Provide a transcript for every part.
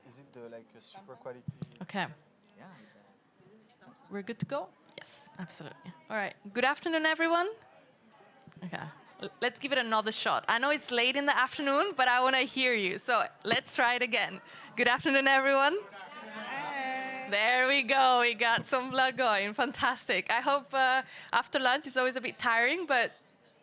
Is it the super quality? Okay. Yeah. We're good to go? Yes, absolutely. All right. Good afternoon, everyone. Okay. Let's give it another shot. I know it's late in the afternoon, but I want to hear you. So let's try it again. Good afternoon, everyone. Hey. There we go. We got some blood going. Fantastic. I hope after lunch it's always a bit tiring, but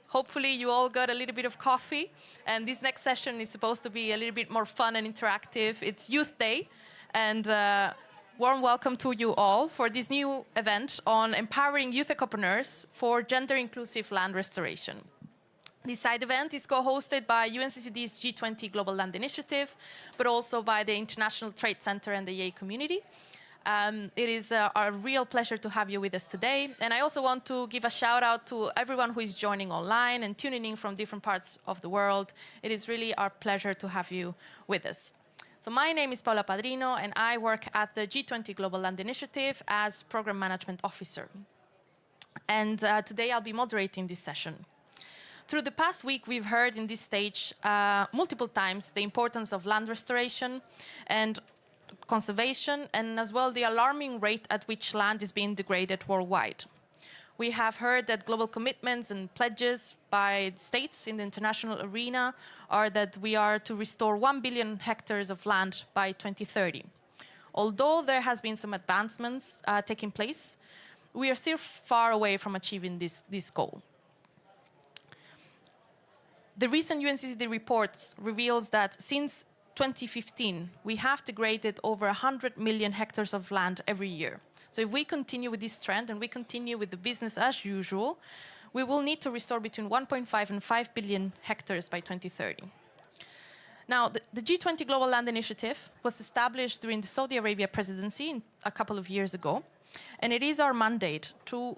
hopefully you all got a little bit of coffee. And this next session is supposed to be a little bit more fun and interactive. It's Youth Day. And warm welcome to you all for this new event on empowering youth ecopreneurs for gender-inclusive land restoration. This side event is co-hosted by UNCCD's G20 Global Land Initiative, but also by the International Trade Center and the EA community. It is a real pleasure to have you with us today. And I also want to give a shout out to everyone who is joining online and tuning in from different parts of the world. It is really our pleasure to have you with us. So my name is Paula Padrino, and I work at the G20 Global Land Initiative as Program Management Officer. And today I'll be moderating this session. Through the past week, we've heard in this stage multiple times the importance of land restoration and conservation, and as well the alarming rate at which land is being degraded worldwide. We have heard that global commitments and pledges by states in the international arena are that we are to restore 1 billion hectares of land by 2030. Although there has been some advancements taking place, we are still far away from achieving this goal. The recent UNCCD reports reveals that since 2015, we have degraded over 100 million hectares of land every year. So if we continue with this trend and we continue with the business as usual, we will need to restore between 1.5 and 5 billion hectares by 2030. Now, the G20 Global Land Initiative was established during the Saudi Arabia presidency a couple of years ago, and it is our mandate to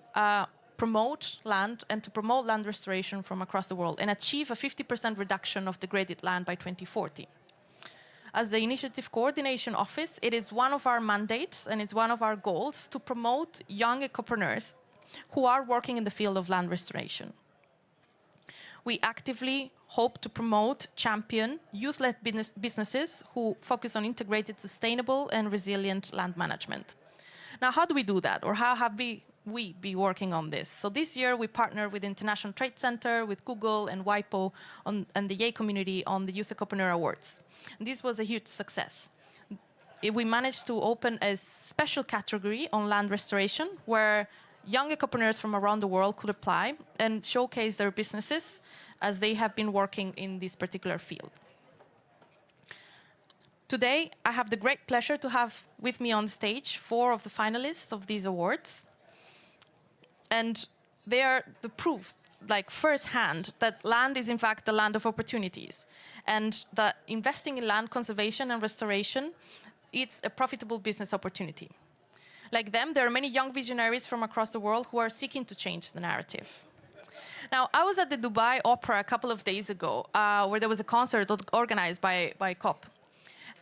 promote land and to promote land restoration from across the world and achieve a 50% reduction of degraded land by 2040. As the Initiative Coordination Office, it is one of our mandates and it's one of our goals to promote young ecopreneurs who are working in the field of land restoration. We actively hope to promote, champion youth-led businesses who focus on integrated, sustainable and resilient land management. Now, how do we do that, or how have we be working on this? So this year we partnered with the International Trade Center, with Google and WIPO and the EA community on the Youth Ecopreneur Awards. And this was a huge success. We managed to open a special category on land restoration where young ecopreneurs from around the world could apply and showcase their businesses as they have been working in this particular field. Today, I have the great pleasure to have with me on stage 4 of the finalists of these awards. And they are the proof, like firsthand, that land is in fact the land of opportunities. And that investing in land conservation and restoration, it's a profitable business opportunity. Like them, there are many young visionaries from across the world who are seeking to change the narrative. Now, I was at the Dubai Opera a couple of days ago, where there was a concert organized by COP.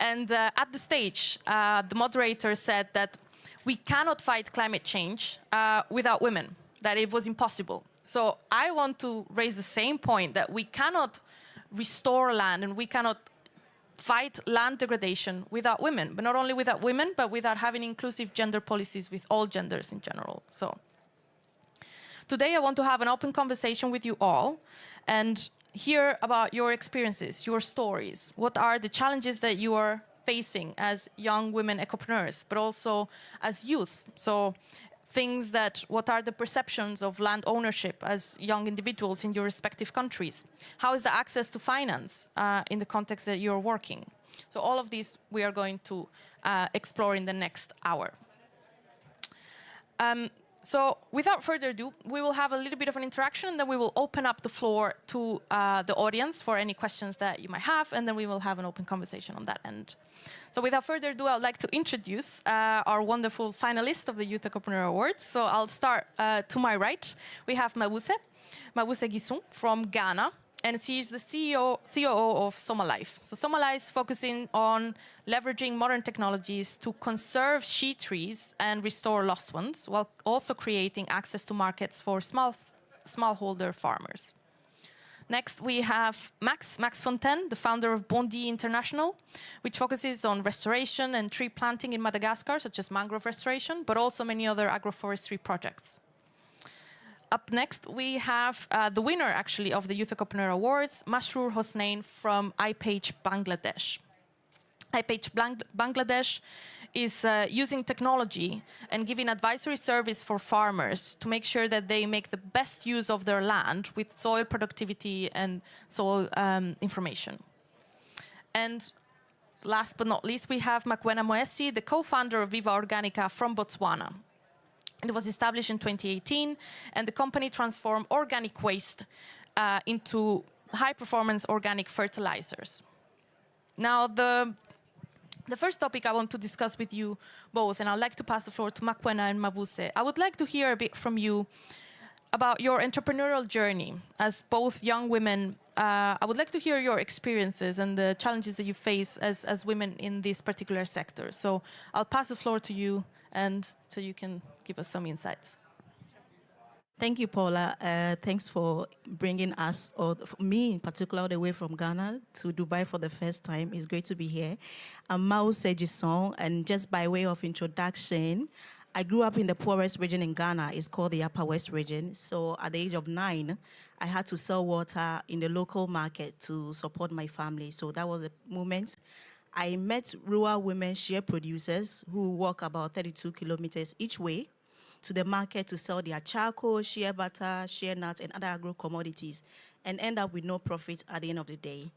And at the stage, the moderator said that we cannot fight climate change without women, that it was impossible. So I want to raise the same point, that we cannot restore land and we cannot fight land degradation without women, but not only without women, but without having inclusive gender policies with all genders in general. So today I want to have an open conversation with you all and hear about your experiences, your stories. What are the challenges that you are facing as young women ecopreneurs, but also as youth? So things that, what are the perceptions of land ownership as young individuals in your respective countries? How is the access to finance in the context that you're working? So all of these we are going to explore in the next hour. So without further ado, we will have a little bit of an interaction, and then we will open up the floor to the audience for any questions that you might have, and then we will have an open conversation on that end. So without further ado, I'd like to introduce our wonderful finalists of the Youth Ecopreneur Awards. So I'll start to my right. We have Mabuse Gisson from Ghana. And she is the COO of Somalife. So Somalife is focusing on leveraging modern technologies to conserve shea trees and restore lost ones, while also creating access to markets for smallholder farmers. Next, we have Max Fontaine, the founder of Bondi International, which focuses on restoration and tree planting in Madagascar, such as mangrove restoration, but also many other agroforestry projects. Up next, we have the winner, actually, of the Youth Ecopreneur Awards, Masroor Hossain from iPage Bangladesh. iPage Bangladesh is using technology and giving advisory service for farmers to make sure that they make the best use of their land with soil productivity and soil information. And last but not least, we have Makwena Moesi, the co-founder of Viva Organica from Botswana. It was established in 2018, and the company transformed organic waste into high-performance organic fertilizers. Now, the first topic I want to discuss with you both, and I'd like to pass the floor to Makwena and Mavuse. I would like to hear a bit from you about your entrepreneurial journey as both young women. I would like to hear your experiences and the challenges that you face as women in this particular sector. So I'll pass the floor to you, and so you can give us some insights. Thank you, Paula. Thanks for bringing us, or me in particular, all the way from Ghana to Dubai for the first time. It's great to be here. I'm Mao Sejisong, and just by way of introduction, I grew up in the poorest region in Ghana. It's called the Upper West region. So at the age of 9, I had to sell water in the local market to support my family. So that was a moment. I met rural women shea producers who walk about 32 kilometers each way to the market to sell their charcoal, shea butter, shea nuts, and other agro-commodities, and end up with no profit at the end of the day.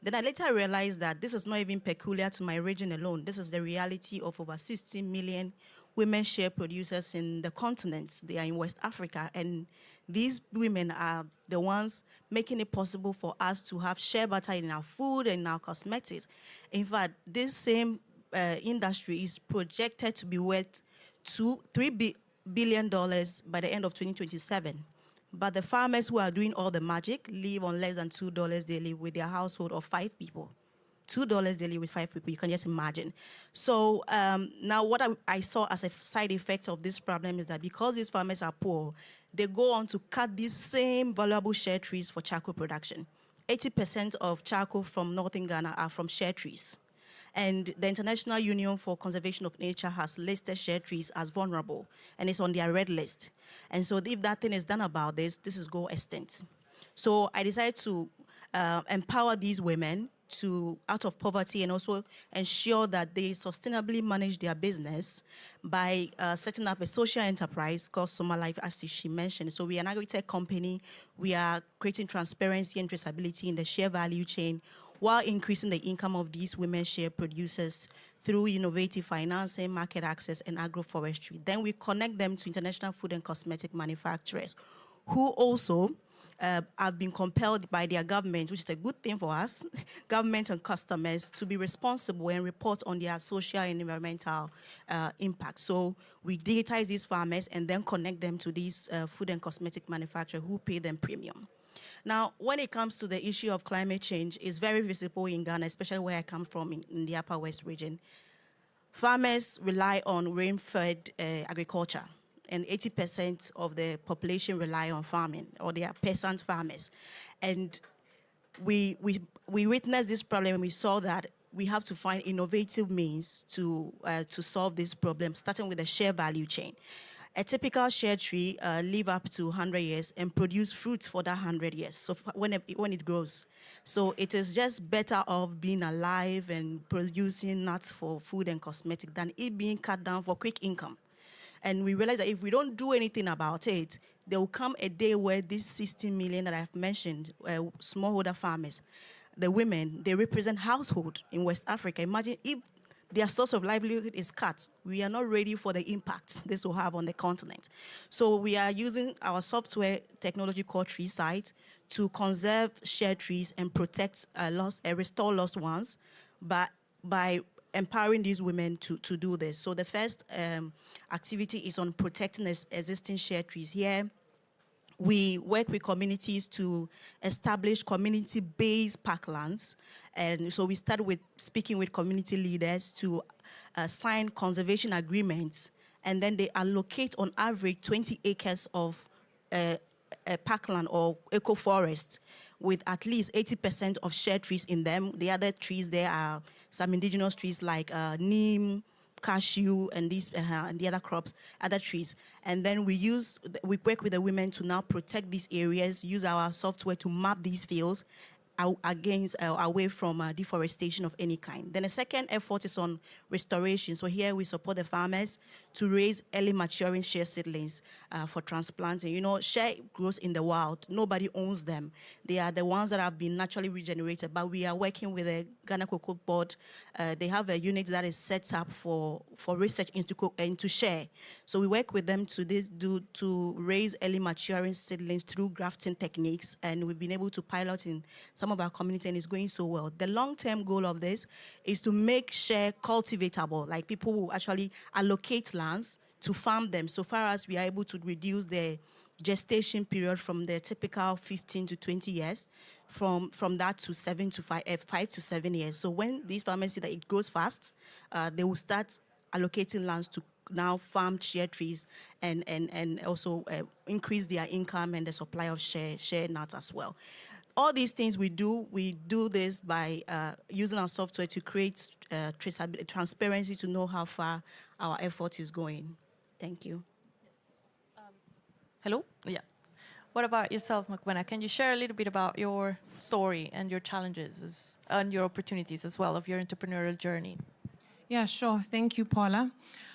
Then I later realized that this is not even peculiar to my region alone. This is the reality of over 60 million women shea producers in the continent. They are in West Africa, and these women are the ones making it possible for us to have shea butter in our food and in our cosmetics. In fact, this same industry is projected to be worth $3 billion by the end of 2027. But the farmers who are doing all the magic live on less than $2 daily with their household of 5 people. $2 daily with 5 people, you can just imagine. So now what I saw as a side effect of this problem is that because these farmers are poor, they go on to cut these same valuable shea trees for charcoal production. 80% of charcoal from northern Ghana are from shea trees. And the International Union for Conservation of Nature has listed shea trees as vulnerable, and it's on their red list. And so if nothing is done about this is go extinct. So I decided to empower these women out of poverty and also ensure that they sustainably manage their business by setting up a social enterprise called Summer Life, as she mentioned. So we are an agri-tech company. We are creating transparency and traceability in the shea value chain while increasing the income of these women shea producers through innovative financing, market access, and agroforestry. Then we connect them to international food and cosmetic manufacturers who also have been compelled by their government, which is a good thing for us, government and customers, to be responsible and report on their social and environmental impact. So we digitize these farmers and then connect them to these food and cosmetic manufacturers who pay them premium. Now, when it comes to the issue of climate change, it's very visible in Ghana, especially where I come from in the Upper West region. Farmers rely on rain-fed agriculture, and 80% of the population rely on farming, or they are peasant farmers. And we witnessed this problem, and we saw that we have to find innovative means to solve this problem, starting with the shea value chain. A typical shea tree live up to 100 years and produce fruits for that 100 years, so when it grows. So it is just better off being alive and producing nuts for food and cosmetic than it being cut down for quick income. And we realize that if we don't do anything about it, there will come a day where these 60 million that I've mentioned, smallholder farmers, the women, they represent household in West Africa. Imagine if their source of livelihood is cut. We are not ready for the impact this will have on the continent. So we are using our software technology called TreeSight to conserve shea trees and protect restore lost ones by empowering these women to do this. So the first activity is on protecting existing shea trees. Here, we work with communities to establish community-based parklands. And so we start with speaking with community leaders to sign conservation agreements. And then they allocate, on average, 20 acres of parkland or eco-forest, with at least 80% of share trees in them. The other trees there are some indigenous trees like neem, cashew, and these and the other crops, other trees. And then we work with the women to now protect these areas, use our software to map these fields away from deforestation of any kind. Then the second effort is on restoration. So here we support the farmers to raise early maturing share seedlings for transplanting. You know, share grows in the wild. Nobody owns them. They are the ones that have been naturally regenerated, but we are working with the Ghana Cocoa Board. They have a unit that is set up for research into share. So we work with them to raise early maturing seedlings through grafting techniques, and we've been able to pilot in some of our community, and it's going so well. The long-term goal of this is to make share cultivatable, like people will actually allocate lands to farm them, so far as we are able to reduce the gestation period from the typical 15 to 20 years, from that to 5 to 7 years. So when these farmers see that it grows fast, they will start allocating lands to now farm share trees and also increase their income and the supply of share nuts as well. All these things we do this by using our software to create traceability, transparency, to know how far our effort is going. Thank you. Hello? Yeah. What about yourself, Makwena? Can you share a little bit about your story and your challenges and your opportunities as well of your entrepreneurial journey? Yeah, sure. Thank you, Paula.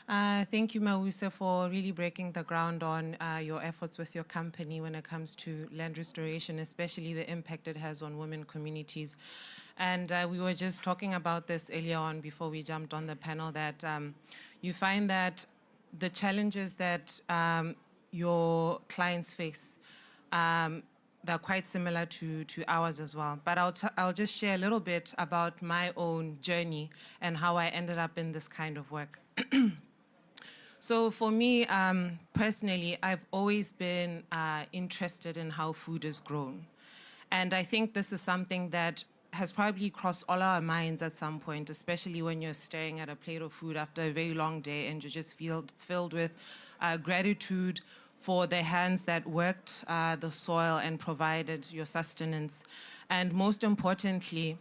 Thank you, Mawuse, for really breaking the ground on your efforts with your company when it comes to land restoration, especially the impact it has on women communities. And we were just talking about this earlier on before we jumped on the panel, that you find that the challenges that your clients face, they're quite similar to ours as well. But I'll just share a little bit about my own journey and how I ended up in this kind of work. So for me, personally, I've always been interested in how food is grown. And I think this is something that has probably crossed all our minds at some point, especially when you're staring at a plate of food after a very long day and you're just filled with gratitude for the hands that worked the soil and provided your sustenance. And most importantly,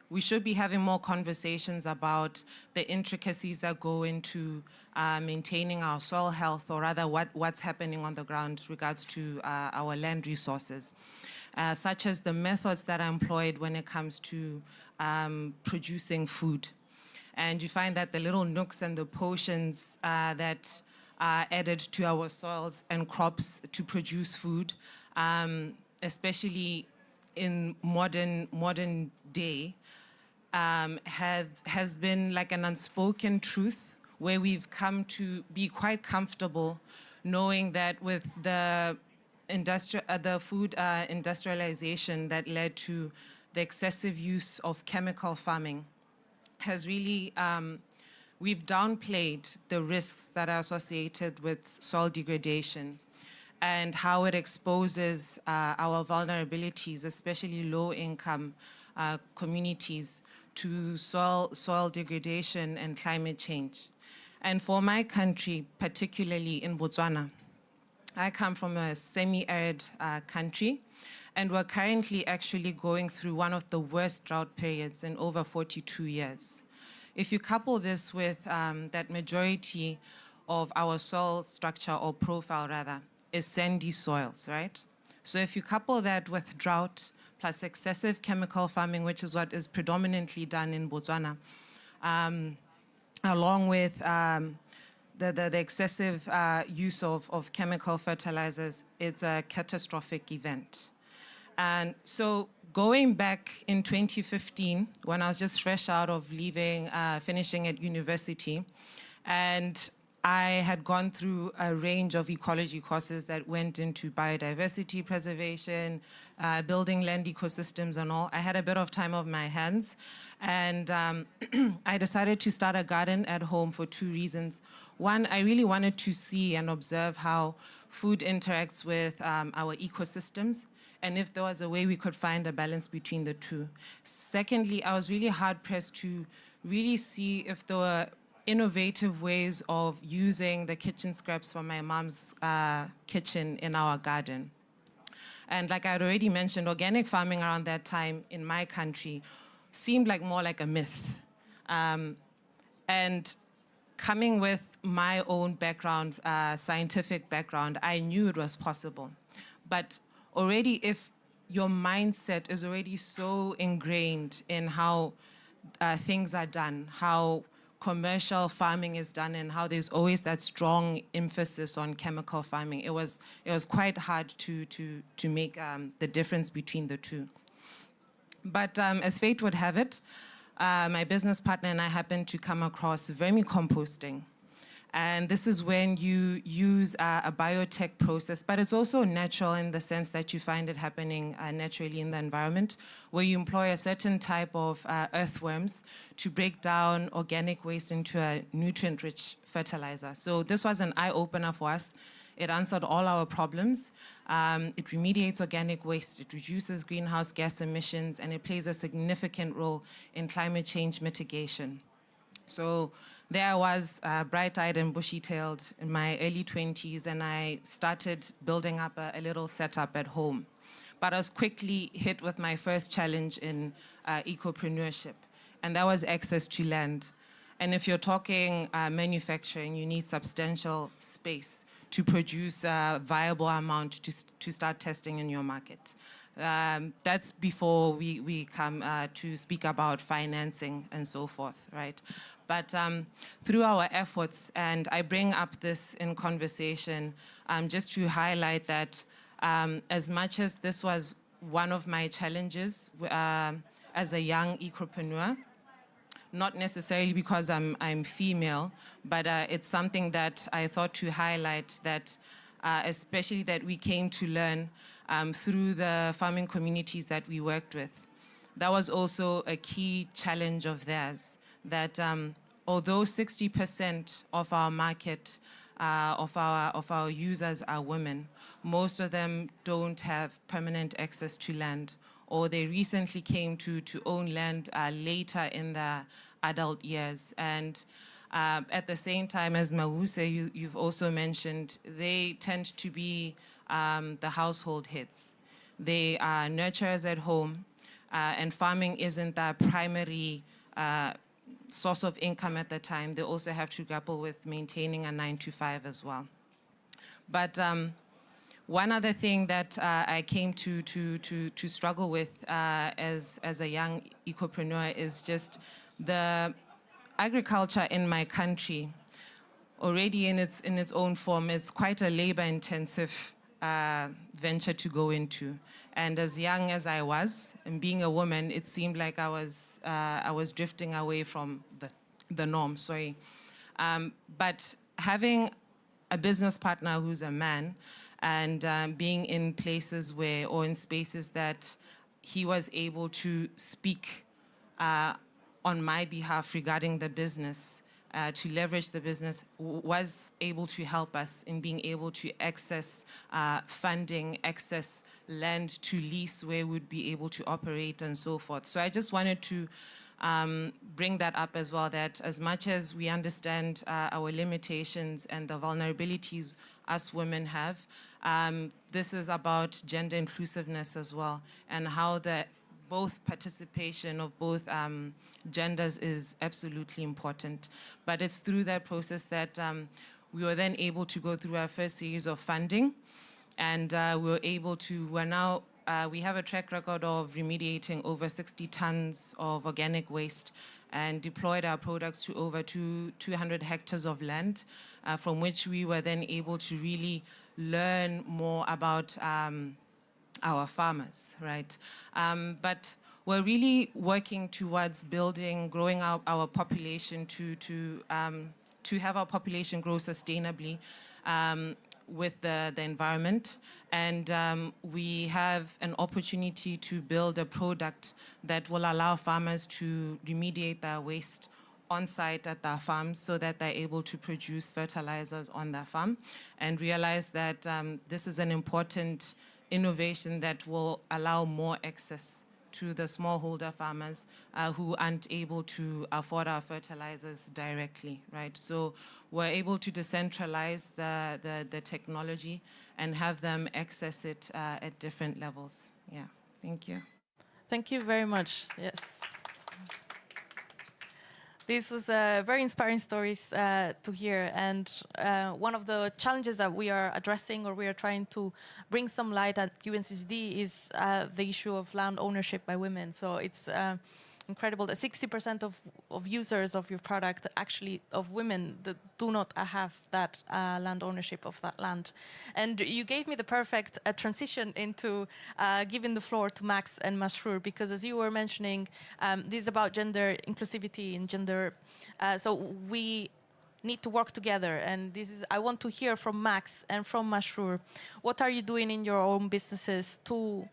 we should be having more conversations about the intricacies that go into maintaining our soil health, or rather what's happening on the ground with regards to our land resources, such as the methods that are employed when it comes to producing food. And you find that the little nooks and the potions that are added to our soils and crops to produce food, especially in modern day, has been like an unspoken truth, where we've come to be quite comfortable knowing that with the food industrialization that led to the excessive use of chemical farming has really, we've downplayed the risks that are associated with soil degradation and how it exposes our vulnerabilities, especially low-income communities, to soil degradation and climate change. And for my country, particularly in Botswana, I come from a semi-arid country, and we're currently actually going through one of the worst drought periods in over 42 years. If you couple this with that majority of our soil structure, or profile rather, is sandy soils, right? So if you couple that with drought plus excessive chemical farming, which is what is predominantly done in Botswana, along with the excessive use of chemical fertilizers, it's a catastrophic event. And so going back in 2015, when I was just fresh out of finishing at university, and I had gone through a range of ecology courses that went into biodiversity preservation, building land ecosystems and all. I had a bit of time on my hands, and I decided to start a garden at home for two reasons. One, I really wanted to see and observe how food interacts with our ecosystems, and if there was a way we could find a balance between the two. Secondly, I was really hard-pressed to really see if there were innovative ways of using the kitchen scraps from my mom's kitchen in our garden. And like I had already mentioned, organic farming around that time in my country seemed like more like a myth. And coming with my own background, scientific background, I knew it was possible. But already if your mindset is already so ingrained in how things are done, how commercial farming is done, and how there's always that strong emphasis on chemical farming, it was quite hard to make the difference between the two. But as fate would have it, my business partner and I happened to come across vermicomposting. And this is when you use a biotech process, but it's also natural in the sense that you find it happening naturally in the environment, where you employ a certain type of earthworms to break down organic waste into a nutrient-rich fertilizer. So this was an eye-opener for us. It answered all our problems. It remediates organic waste, it reduces greenhouse gas emissions, and it plays a significant role in climate change mitigation. So there I was, bright-eyed and bushy-tailed in my early 20s, and I started building up a little setup at home. But I was quickly hit with my first challenge in ecopreneurship, and that was access to land. And if you're talking manufacturing, you need substantial space to produce a viable amount to start testing in your market. That's before we come to speak about financing and so forth, right? But through our efforts, and I bring up this in conversation just to highlight that as much as this was one of my challenges as a young ecopreneur, not necessarily because I'm female, but it's something that I thought to highlight that especially that we came to learn through the farming communities that we worked with. That was also a key challenge of theirs, that although 60% of our market, of our users are women, most of them don't have permanent access to land, or they recently came to own land later in their adult years. And at the same time, as Mawuse, you've also mentioned, they tend to be the household heads. They are nurturers at home, and farming isn't their primary source of income at the time. They also have to grapple with maintaining a 9-to-5 as well. But one other thing that I came to struggle with as a young ecopreneur is just the agriculture in my country. Already in its own form, it's quite a labor-intensive venture to go into. And as young as I was, and being a woman, it seemed like I was drifting away from the norm. Sorry, but having a business partner who's a man, and being in places where, or in spaces that he was able to speak on my behalf regarding the business, to leverage the business, was able to help us in being able to access funding, access land to lease where we'd be able to operate and so forth. So I just wanted to bring that up as well, that as much as we understand our limitations and the vulnerabilities us women have, this is about gender inclusiveness as well, and how the both participation of both genders is absolutely important. But it's through that process that we were then able to go through our first series of funding, and we were able to, we have a track record of remediating over 60 tons of organic waste and deployed our products to over 200 hectares of land, from which we were then able to really learn more about our farmers, right? But we're really working towards growing our population to have our population grow sustainably with the environment. And we have an opportunity to build a product that will allow farmers to remediate their waste on site at their farms so that they're able to produce fertilizers on their farm, and realize that this is an important innovation that will allow more access to the smallholder farmers who aren't able to afford our fertilizers directly, right? So we're able to decentralize the technology and have them access it at different levels. Yeah, thank you. Thank you very much. Yes. This was very inspiring stories to hear, and one of the challenges that we are addressing, or we are trying to bring some light at UNCCD, is the issue of land ownership by women. So it's incredible that 60% of users of your product, actually of women, that do not have that land ownership of that land. And you gave me the perfect transition into giving the floor to Max and Masroor, because as you were mentioning, this is about gender inclusivity and gender, so we need to work together. And this is, I want to hear from Max and from Masroor, what are you doing in your own businesses to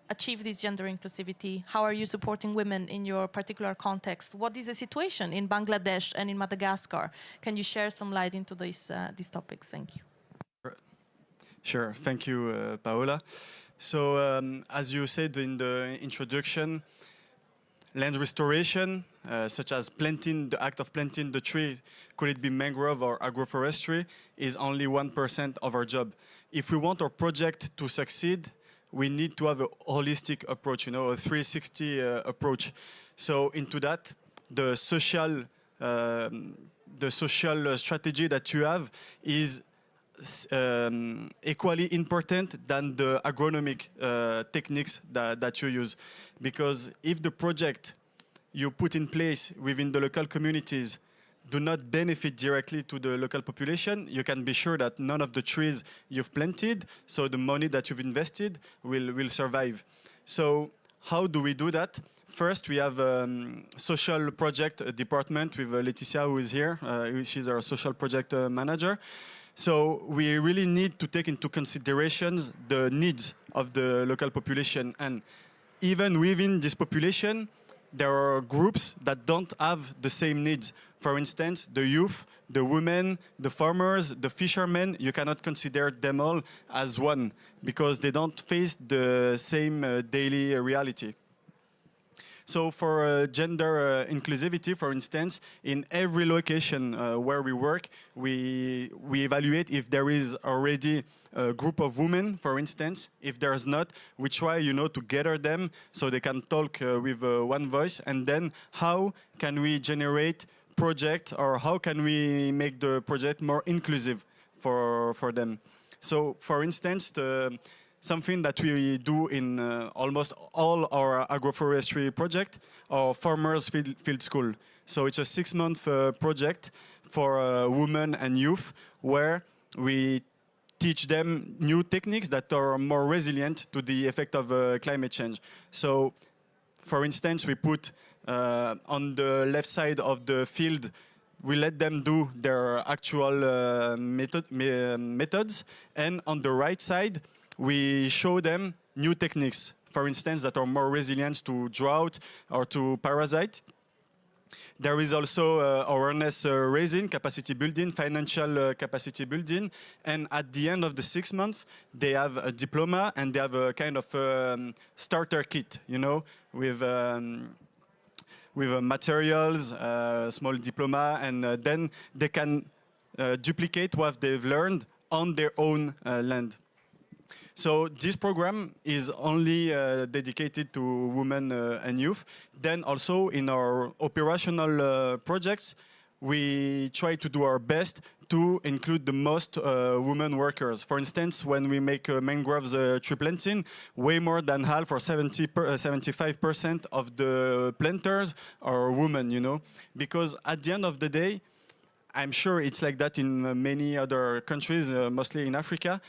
achieve this gender inclusivity? How are you supporting women in your particular context? What is the situation in Bangladesh and in Madagascar? Can you share some light into these topics? Thank you. Sure, thank you, Paola. So as you said in the introduction, land restoration, such as planting, the act of planting the tree, could it be mangrove or agroforestry, is only 1% of our job. If we want our project to succeed, we need to have a holistic approach, you know, a 360 approach. So into that, the social strategy that you have is equally important than the agronomic techniques that you use. Because if the project you put in place within the local communities do not benefit directly to the local population, you can be sure that none of the trees you've planted, so the money that you've invested, will survive. So how do we do that? First, we have a social project department with Laetitia, who is here. She's our social project manager. So we really need to take into considerations the needs of the local population. And even within this population, there are groups that don't have the same needs. For instance, the youth, the women, the farmers, the fishermen, you cannot consider them all as one because they don't face the same daily reality. So for gender inclusivity, for instance, in every location where we work, we evaluate if there is already a group of women, for instance. If there's not, we try, you know, to gather them so they can talk with one voice. And then how can we generate project, or how can we make the project more inclusive for them? So for instance, something that we do in almost all our agroforestry project, our farmers field school. So it's a 6-month project for women and youth, where we teach them new techniques that are more resilient to the effect of climate change. So for instance, we put on the left side of the field, we let them do their actual methods, and on the right side, we show them new techniques, for instance, that are more resilient to drought or to parasite. There is also awareness raising, capacity building, financial capacity building, and at the end of the 6 months, they have a diploma and they have a kind of starter kit, you know, with materials, small diploma, and then they can duplicate what they've learned on their own land. So this program is only dedicated to women and youth. Then also in our operational projects, we try to do our best to include the most women workers. For instance, when we make mangroves tree planting, way more than half, or 75% of the planters are women, you know, because at the end of the day, I'm sure it's like that in many other countries, mostly in Africa.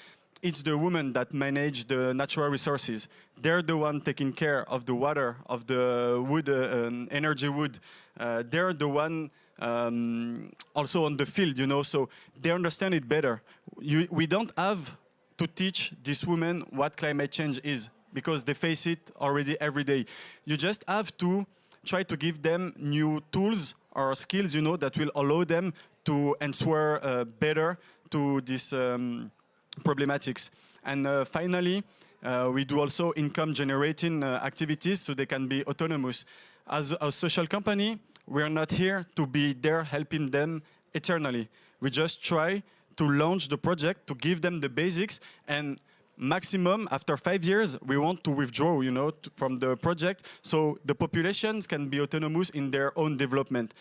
It's the women that manage the natural resources. They're the one taking care of the water, of the wood, energy wood. They're the one also on the field, you know, so they understand it better. We don't have to teach these women what climate change is, because they face it already every day. You just have to try to give them new tools or skills, you know, that will allow them to answer better to these problematics. And finally, We do also income generating activities so they can be autonomous. As a social company, we are not here to be there helping them eternally. We just try to launch the project, to give them the basics, and maximum after 5 years, we want to withdraw, from the project so the populations can be autonomous in their own development.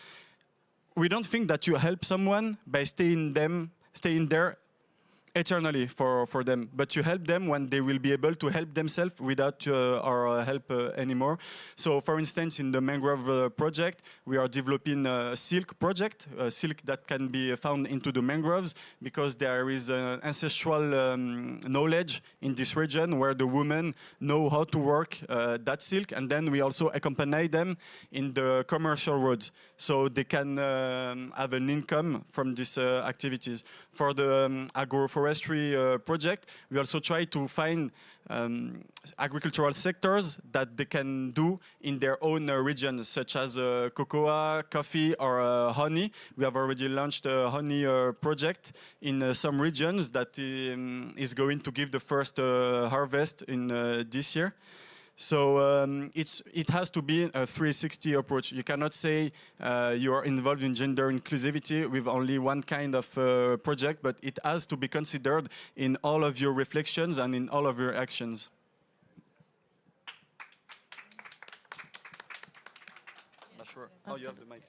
We don't think that you help someone by staying there eternally for them, but you help them when they will be able to help themselves without our help anymore. So for instance, in the mangrove project, we are developing a silk project, silk that can be found into the mangroves, because there is ancestral knowledge in this region where the women know how to work that silk, and then we also accompany them in the commercial roads so they can have an income from these activities. For the agroforestry project, we also try to find agricultural sectors that they can do in their own regions, such as cocoa, coffee, or honey. We have already launched a honey project in some regions that is going to give the first harvest in this year. So it has to be a 360 approach. You cannot say you are involved in gender inclusivity with only one kind of project, but it has to be considered in all of your reflections and in all of your actions. Not sure. Oh, you have the mic.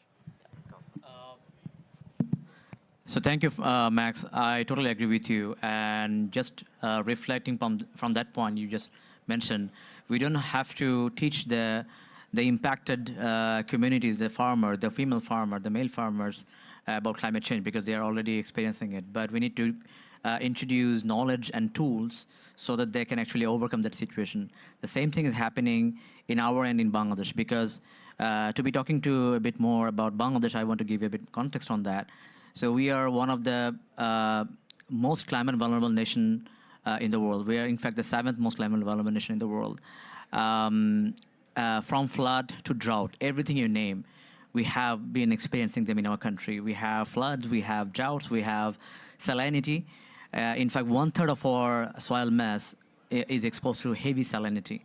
So thank you, Max. I totally agree with you. And just reflecting from that point you just mentioned, we don't have to teach the impacted communities, the farmer, the female farmer, the male farmers about climate change, because they are already experiencing it. But we need to introduce knowledge and tools so that they can actually overcome that situation. The same thing is happening in our end in Bangladesh, because to be talking to a bit more about Bangladesh, I want to give you a bit context on that. So we are one of the most climate vulnerable nation in the world. We are, in fact, the 7th most climate vulnerable nation in the world. From flood to drought, everything you name, we have been experiencing them in our country. We have floods, we have droughts, we have salinity. In fact, 1/3 of our soil mass is exposed to heavy salinity.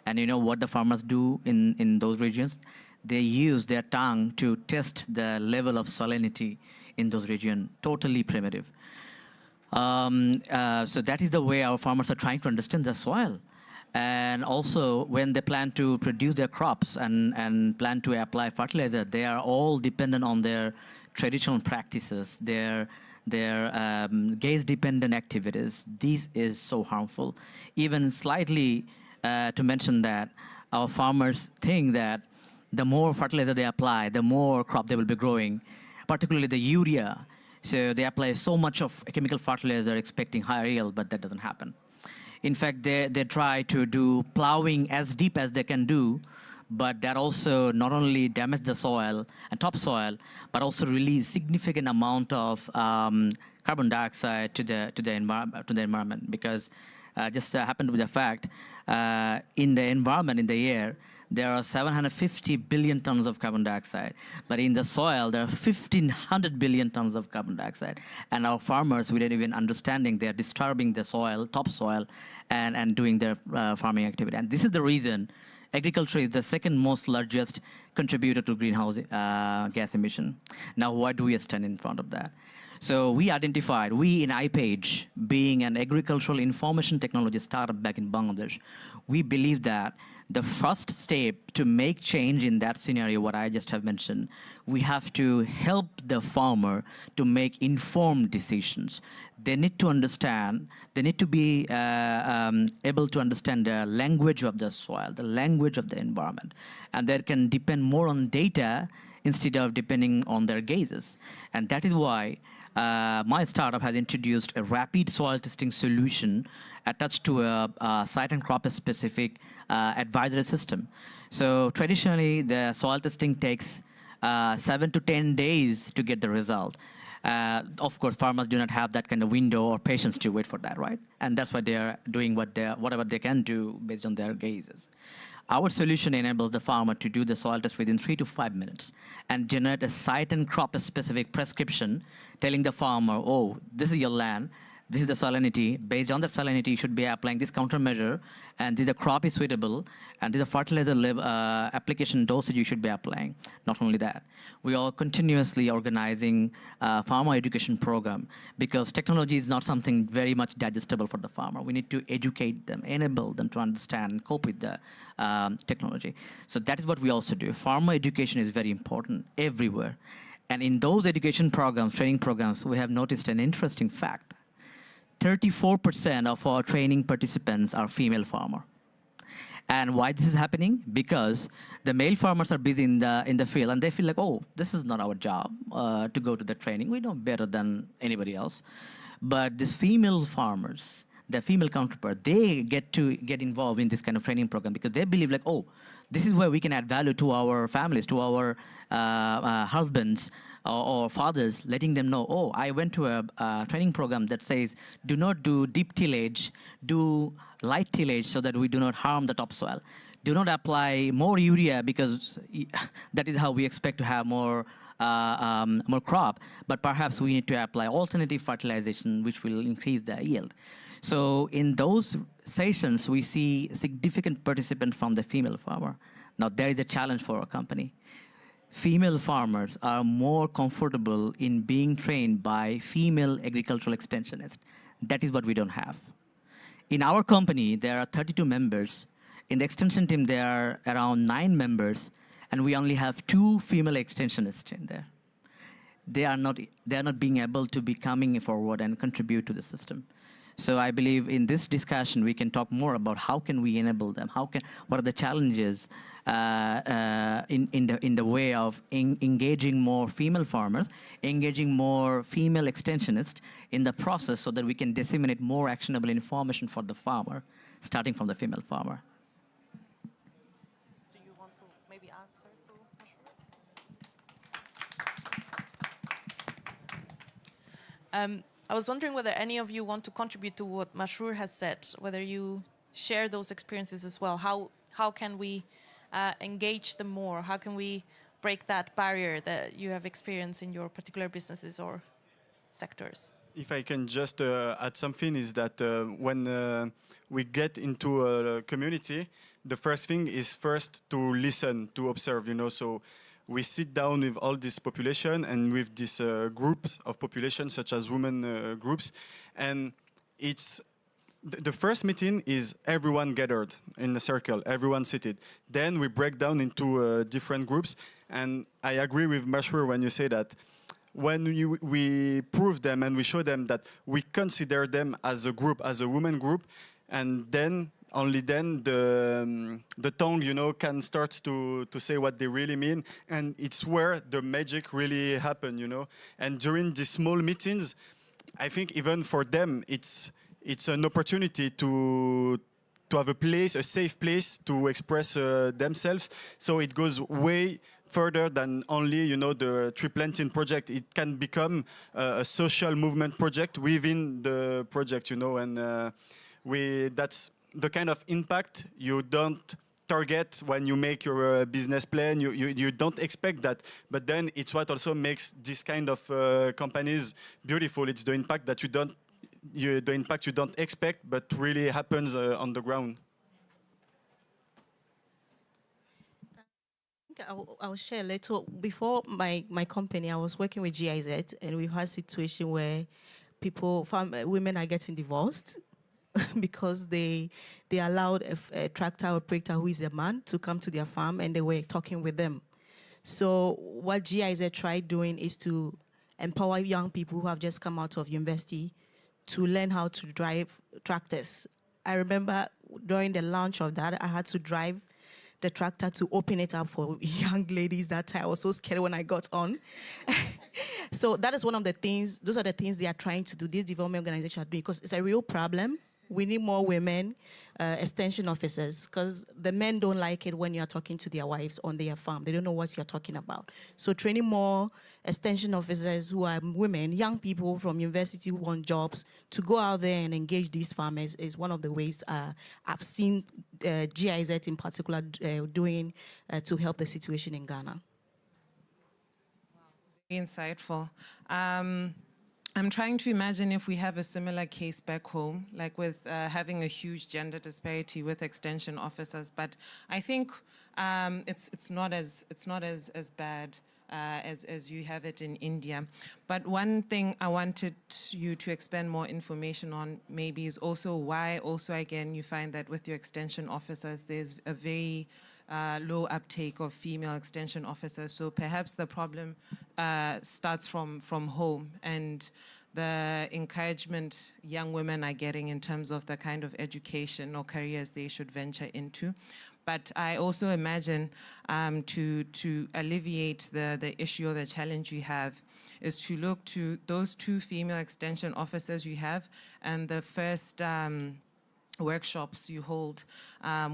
And you know what the farmers do in those regions? They use their tongue to test the level of salinity in those regions, totally primitive. So that is the way our farmers are trying to understand the soil. And also, when they plan to produce their crops and plan to apply fertilizer, they are all dependent on their traditional practices, their gaze-dependent activities. This is so harmful. Even slightly to mention that, our farmers think that the more fertilizer they apply, the more crop they will be growing, particularly the urea. So they apply so much of chemical fertilizer expecting higher yield, but that doesn't happen. In fact, they try to do plowing as deep as they can do, but that also not only damage the soil and topsoil, but also release significant amount of carbon dioxide to the environment. Because just happened with the fact, in the environment, in the air, there are 750 billion tons of carbon dioxide. But in the soil, there are 1,500 billion tons of carbon dioxide. And our farmers, without even understanding, they're disturbing the soil, topsoil, and doing their farming activity. And this is the reason agriculture is the second most largest contributor to greenhouse gas emission. Now, why do we stand in front of that? So we identified, we in iPage, being an agricultural information technology startup back in Bangladesh, we believe that the first step to make change in that scenario, what I just have mentioned, we have to help the farmer to make informed decisions. They need to understand, they need to be able to understand the language of the soil, the language of the environment, and they can depend more on data instead of depending on their gazes. And that is why my startup has introduced a rapid soil testing solution attached to a site and crop specific advisory system. So traditionally, the soil testing takes 7 to 10 days to get the result. Of course, farmers do not have that kind of window or patience to wait for that, right? And that's why they are doing whatever they can do based on their gazes. Our solution enables the farmer to do the soil test within 3 to 5 minutes and generate a site and crop specific prescription telling the farmer, oh, this is your land. this is the salinity. Based on the salinity, you should be applying this countermeasure, and this the crop is suitable, and this is a fertilizer application dosage you should be applying. Not only that, we are continuously organizing a farmer education program, because technology is not something very much digestible for the farmer. We need to educate them, enable them to understand and cope with the technology. So that is what we also do. Farmer education is very important everywhere. And in those education programs, training programs, we have noticed an interesting fact. 34% of our training participants are female farmer. And why this is happening? Because the male farmers are busy in the field, and they feel like, oh, this is not our job to go to the training. We know better than anybody else. But these female farmers, their female counterpart, they get involved in this kind of training program because they believe like, oh, this is where we can add value to our families, to our husbands or fathers, letting them know, oh, I went to a training program that says, do not do deep tillage, do light tillage so that we do not harm the topsoil. Do not apply more urea because that is how we expect to have more crop, but perhaps we need to apply alternative fertilization, which will increase the yield. So in those sessions, we see significant participant from the female farmer. Now, there is a challenge for our company. Female farmers are more comfortable in being trained by female agricultural extensionists. That is what we don't have. In our company, there are 32 members. In the extension team, there are around 9 members, and we only have 2 female extensionists in there. They are not being able to be coming forward and contribute to the system. So I believe in this discussion, we can talk more about how can we enable them, what are the challenges in the way of engaging more female farmers, engaging more female extensionists in the process so that we can disseminate more actionable information for the farmer, starting from the female farmer. Do you want to maybe answer to I was wondering whether any of you want to contribute to what Masroor has said, whether you share those experiences as well. How can we engage them more? How can we break that barrier that you have experienced in your particular businesses or sectors? If I can just add something, is that when we get into a community, the first thing is first to listen, to observe, so we sit down with all this population and with these groups of population, such as women groups, and it's the first meeting is everyone gathered in a circle, everyone seated. Then we break down into different groups, and I agree with Masroor when you say that when we prove them and we show them that we consider them as a group, as a women group, and then only then the tongue, can start to say what they really mean, and it's where the magic really happen, And during these small meetings, I think even for them, it's an opportunity to have a place, a safe place to express themselves. So it goes way further than only, the tree planting project. It can become a social movement project within the project, and that's the kind of impact you don't target when you make your business plan. You don't expect that, but then it's what also makes this kind of companies beautiful. It's the impact that the impact you don't expect, but really happens on the ground. I'll share a little. Before my company, I was working with GIZ, and we've had a situation where women are getting divorced because they allowed a tractor operator who is a man to come to their farm, and they were talking with them. So what GIZ tried doing is to empower young people who have just come out of university to learn how to drive tractors. I remember during the launch of that, I had to drive the tractor to open it up for young ladies that time. I was so scared when I got on. So that is one of the things, those are the things they are trying to do, this development organization are doing, because it's a real problem. We need more women extension officers, because the men don't like it when you're talking to their wives on their farm. They don't know what you're talking about. So training more extension officers who are women, young people from university who want jobs, to go out there and engage these farmers is one of the ways I've seen GIZ in particular doing to help the situation in Ghana. Very insightful. I'm trying to imagine if we have a similar case back home, like with having a huge gender disparity with extension officers. But I think it's not as bad as you have it in India. But one thing I wanted you to expand more information on maybe is also why again you find that with your extension officers there's a very low uptake of female extension officers. So perhaps the problem starts from home and the encouragement young women are getting in terms of the kind of education or careers they should venture into. But I also imagine to alleviate the issue or the challenge you have is to look to those 2 female extension officers you have and the first workshops you hold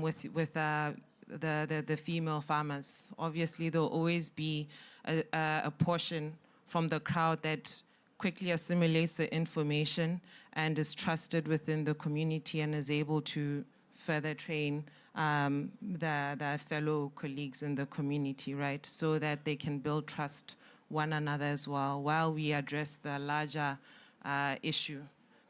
with the female farmers. Obviously, there'll always be a portion from the crowd that quickly assimilates the information and is trusted within the community and is able to further train the fellow colleagues in the community, right? So that they can build trust one another as well while we address the larger issue,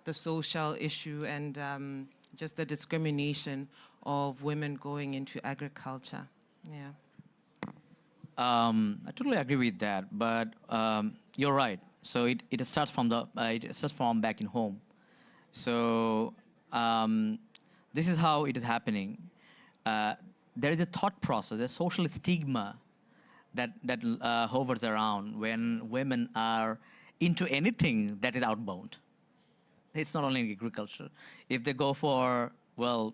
the social issue and just the discrimination of women going into agriculture. Yeah. I totally agree with that, but you're right. So it starts from back in home. So this is how it is happening. There is a thought process, a social stigma that hovers around when women are into anything that is outbound. It's not only agriculture. If they go for, well,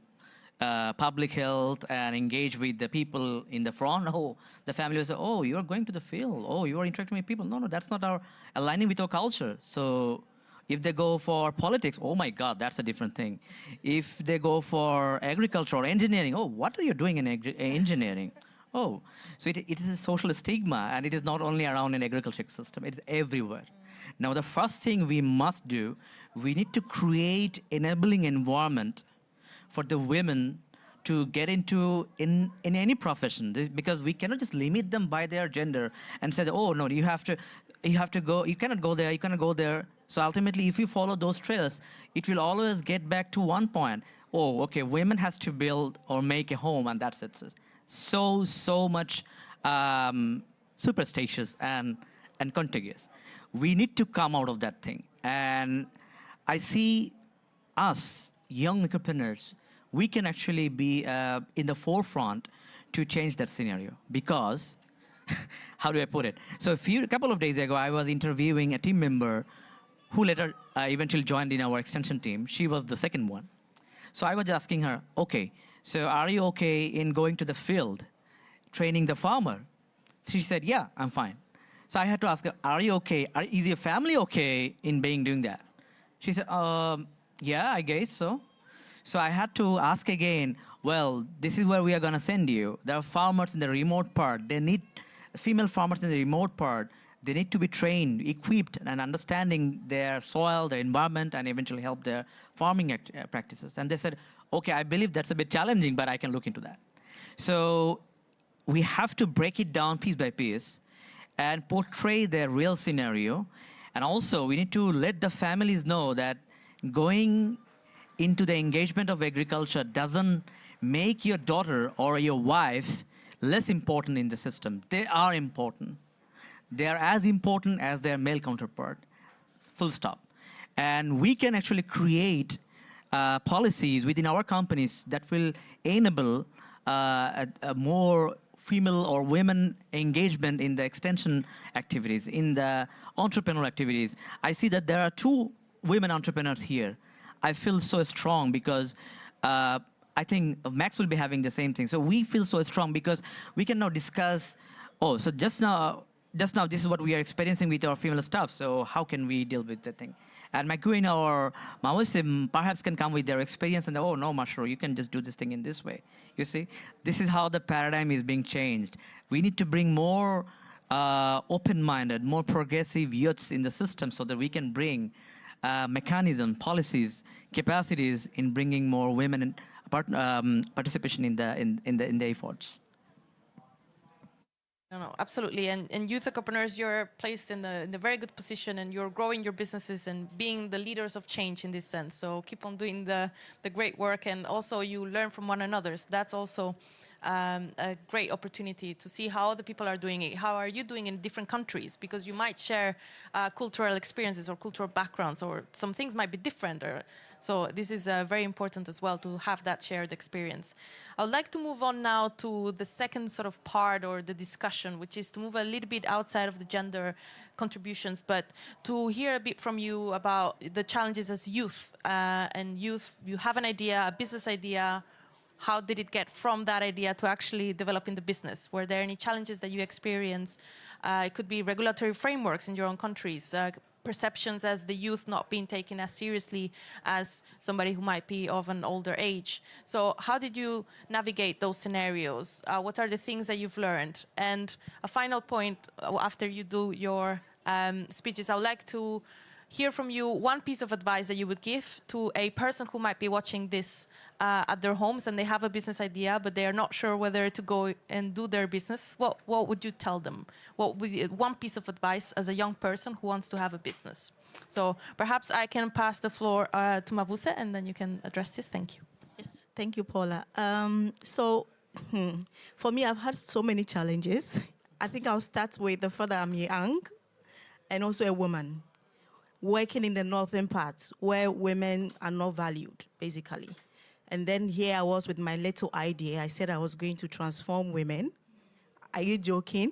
public health and engage with the people in the front, oh, the family will say, oh, you're going to the field. Oh, you are interacting with people. No, that's not aligning with our culture. So if they go for politics, oh my God, that's a different thing. If they go for agriculture or engineering, oh, what are you doing in engineering? Oh, so it is a social stigma, and it is not only around an agriculture system, it's everywhere. Now, the first thing we must do, we need to create enabling environment for the women to get into in any profession, because we cannot just limit them by their gender and say, oh no, you have to go, you cannot go there, you cannot go there. So ultimately, if you follow those trails, it will always get back to one point. Oh, okay, women has to build or make a home, and that's it. So much superstitious and contiguous. We need to come out of that thing. And I see us, young Ecopreneurs, we can actually be in the forefront to change that scenario. Because, how do I put it? So a couple of days ago, I was interviewing a team member who later eventually joined in our extension team. She was the second one. So I was asking her, okay, so are you okay in going to the field, training the farmer? She said, yeah, I'm fine. So I had to ask her, are you okay? Is your family okay in doing that? She said, yeah, I guess so. So I had to ask again, well, this is where we are going to send you. There are farmers in the remote part. They need female farmers in the remote part. They need to be trained, equipped, and understanding their soil, their environment, and eventually help their farming practices. And they said, okay, I believe that's a bit challenging, but I can look into that. So we have to break it down piece by piece and portray their real scenario. And also, we need to let the families know that going into the engagement of agriculture doesn't make your daughter or your wife less important in the system. They are important. They are as important as their male counterpart, full stop. And we can actually create policies within our companies that will enable a more female or women engagement in the extension activities, in the entrepreneurial activities. I see that there are 2 women entrepreneurs here. I feel so strong because I think Max will be having the same thing. So we feel so strong because we can now discuss, oh, so just now this is what we are experiencing with our female staff, so how can we deal with the thing? And Maguin or Maosim perhaps can come with their experience and, oh, no, Mashro, you can just do this thing in this way. You see, this is how the paradigm is being changed. We need to bring more open-minded, more progressive youths in the system so that we can bring mechanism, policies, capacities in bringing more women and participation in the efforts. No, absolutely. And youth entrepreneurs, you're placed in the very good position, and you're growing your businesses and being the leaders of change in this sense. So keep on doing the great work, and also you learn from one another. So that's also a great opportunity to see how other people are doing it. How are you doing in different countries? Because you might share cultural experiences or cultural backgrounds, or some things might be different. So this is very important as well, to have that shared experience. I would like to move on now to the second sort of part or the discussion, which is to move a little bit outside of the gender contributions, but to hear a bit from you about the challenges as youth. And youth, you have an idea, a business idea. How did it get from that idea to actually developing the business? Were there any challenges that you experienced? It could be regulatory frameworks in your own countries, perceptions as the youth not being taken as seriously as somebody who might be of an older age. So how did you navigate those scenarios? What are the things that you've learned? And a final point, after you do your speeches, I would like to hear from you one piece of advice that you would give to a person who might be watching this at their homes and they have a business idea, but they are not sure whether to go and do their business. What would you tell them? What would be one piece of advice as a young person who wants to have a business? So perhaps I can pass the floor to Mavuse, and then you can address this. Thank you. Yes, thank you, Paula. For me, I've had so many challenges. I think I'll start with the fact that I'm young and also a woman working in the northern parts where women are not valued, basically. And then here I was with my little idea. I said I was going to transform women. Are you joking?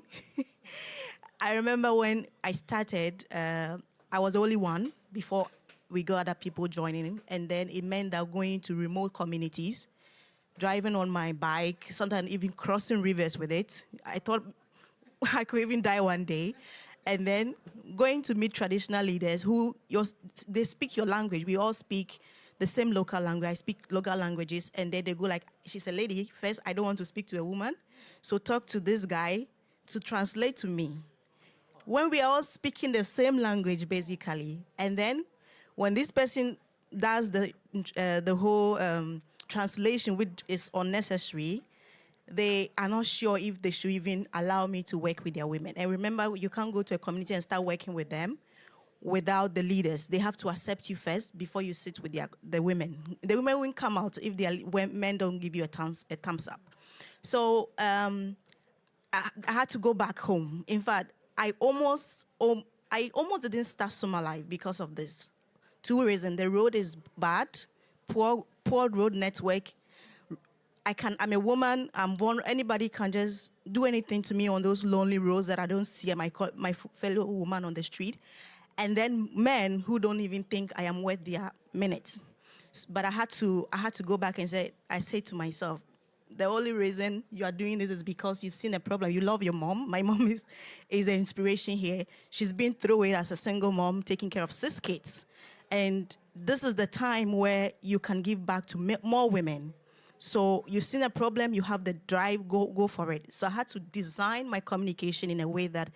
I remember when I started, I was the only one before we got other people joining. And then it meant that going to remote communities, driving on my bike, sometimes even crossing rivers with it. I thought I could even die one day. And then going to meet traditional leaders who they speak your language. We all speak the same local language. I speak local languages, and then they go like, she's a lady. First, I don't want to speak to a woman, so talk to this guy to translate to me. When we are all speaking the same language, basically, and then when this person does the whole translation, which is unnecessary, they are not sure if they should even allow me to work with their women. And remember, you can't go to a community and start working with them without the leaders. They have to accept you first before you sit with the women. The women won't come out if men don't give you a thumbs up. So I had to go back home. In fact, I almost didn't start Summer Life because of this. Two reasons. The road is bad, poor road network. I'm a woman. Anybody can just do anything to me on those lonely roads that I don't see my fellow woman on the street. And then men who don't even think I am worth their minutes. But I had to go back and I say to myself, the only reason you are doing this is because you've seen a problem. You love your mom. My mom is an inspiration here. She's been through it as a single mom, taking care of 6 kids. And this is the time where you can give back to more women. So you've seen a problem, you have the drive, go for it. So I had to design my communication in a way that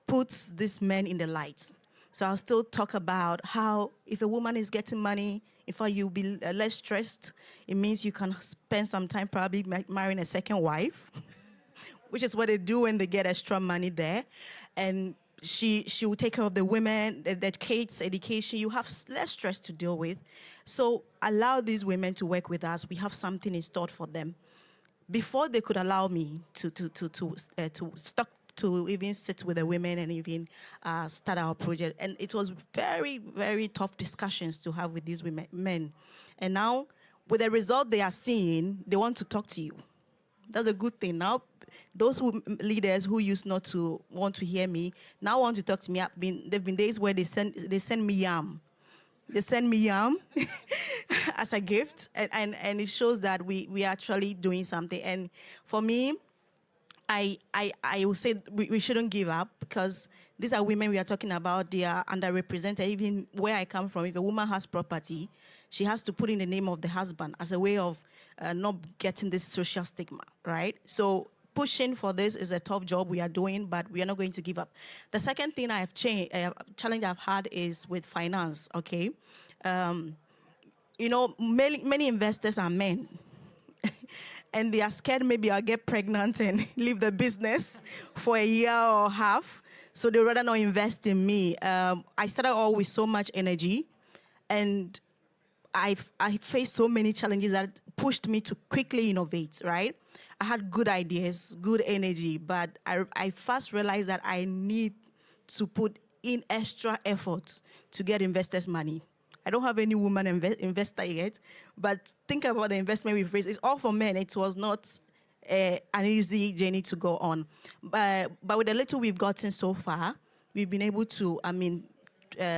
puts these men in the light. So I'll still talk about how if a woman is getting money, if you'll be less stressed, it means you can spend some time probably marrying a second wife, which is what they do when they get extra money there. And she will take care of the women, the kids, education. You have less stress to deal with. So allow these women to work with us. We have something in store for them. Before they could allow me to even sit with the women and even start our project. And it was very, very tough discussions to have with these men. And now, with the result they are seeing, they want to talk to you. That's a good thing. Now, those leaders who used not to want to hear me now want to talk to me. There have been days where they send me yam. They send me yam as a gift, and it shows that we are actually doing something. And for me, I will say we shouldn't give up, because these are women we are talking about. They are underrepresented. Even where I come from, if a woman has property, she has to put in the name of the husband as a way of not getting this social stigma, right? So pushing for this is a tough job we are doing, but we are not going to give up. The second thing challenge I've had is with finance, okay? Many investors are men. and they are scared maybe I'll get pregnant and leave the business for a year or half. So they rather not invest in me. I started all with so much energy, and I faced so many challenges that pushed me to quickly innovate, right? I had good ideas, good energy, but I first realized that I need to put in extra effort to get investors' money. I don't have any woman investor yet, but think about the investment we've raised. It's all for men. It was not an easy journey to go on. But with the little we've gotten so far, we've been able to,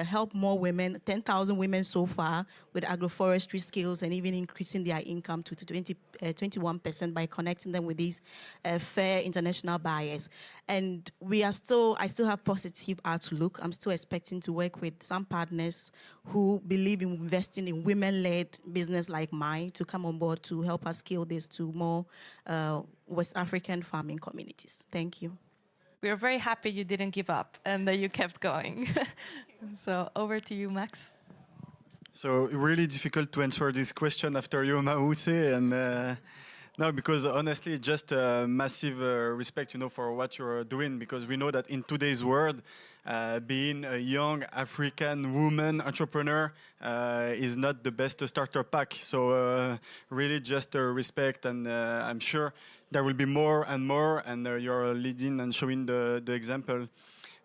help more women, 10,000 women so far with agroforestry skills, and even increasing their income to 21% by connecting them with these fair international buyers. And I still have positive outlook. I'm still expecting to work with some partners who believe in investing in women-led business like mine to come on board to help us scale this to more West African farming communities. Thank you. We are very happy you didn't give up and that you kept going. So over to you, Max. So really difficult to answer this question after you, Mause, and no, because honestly, just massive respect, for what you're doing, because we know that in today's world, being a young African woman entrepreneur is not the best starter pack. So really just respect, and I'm sure there will be more, and you're leading and showing the example.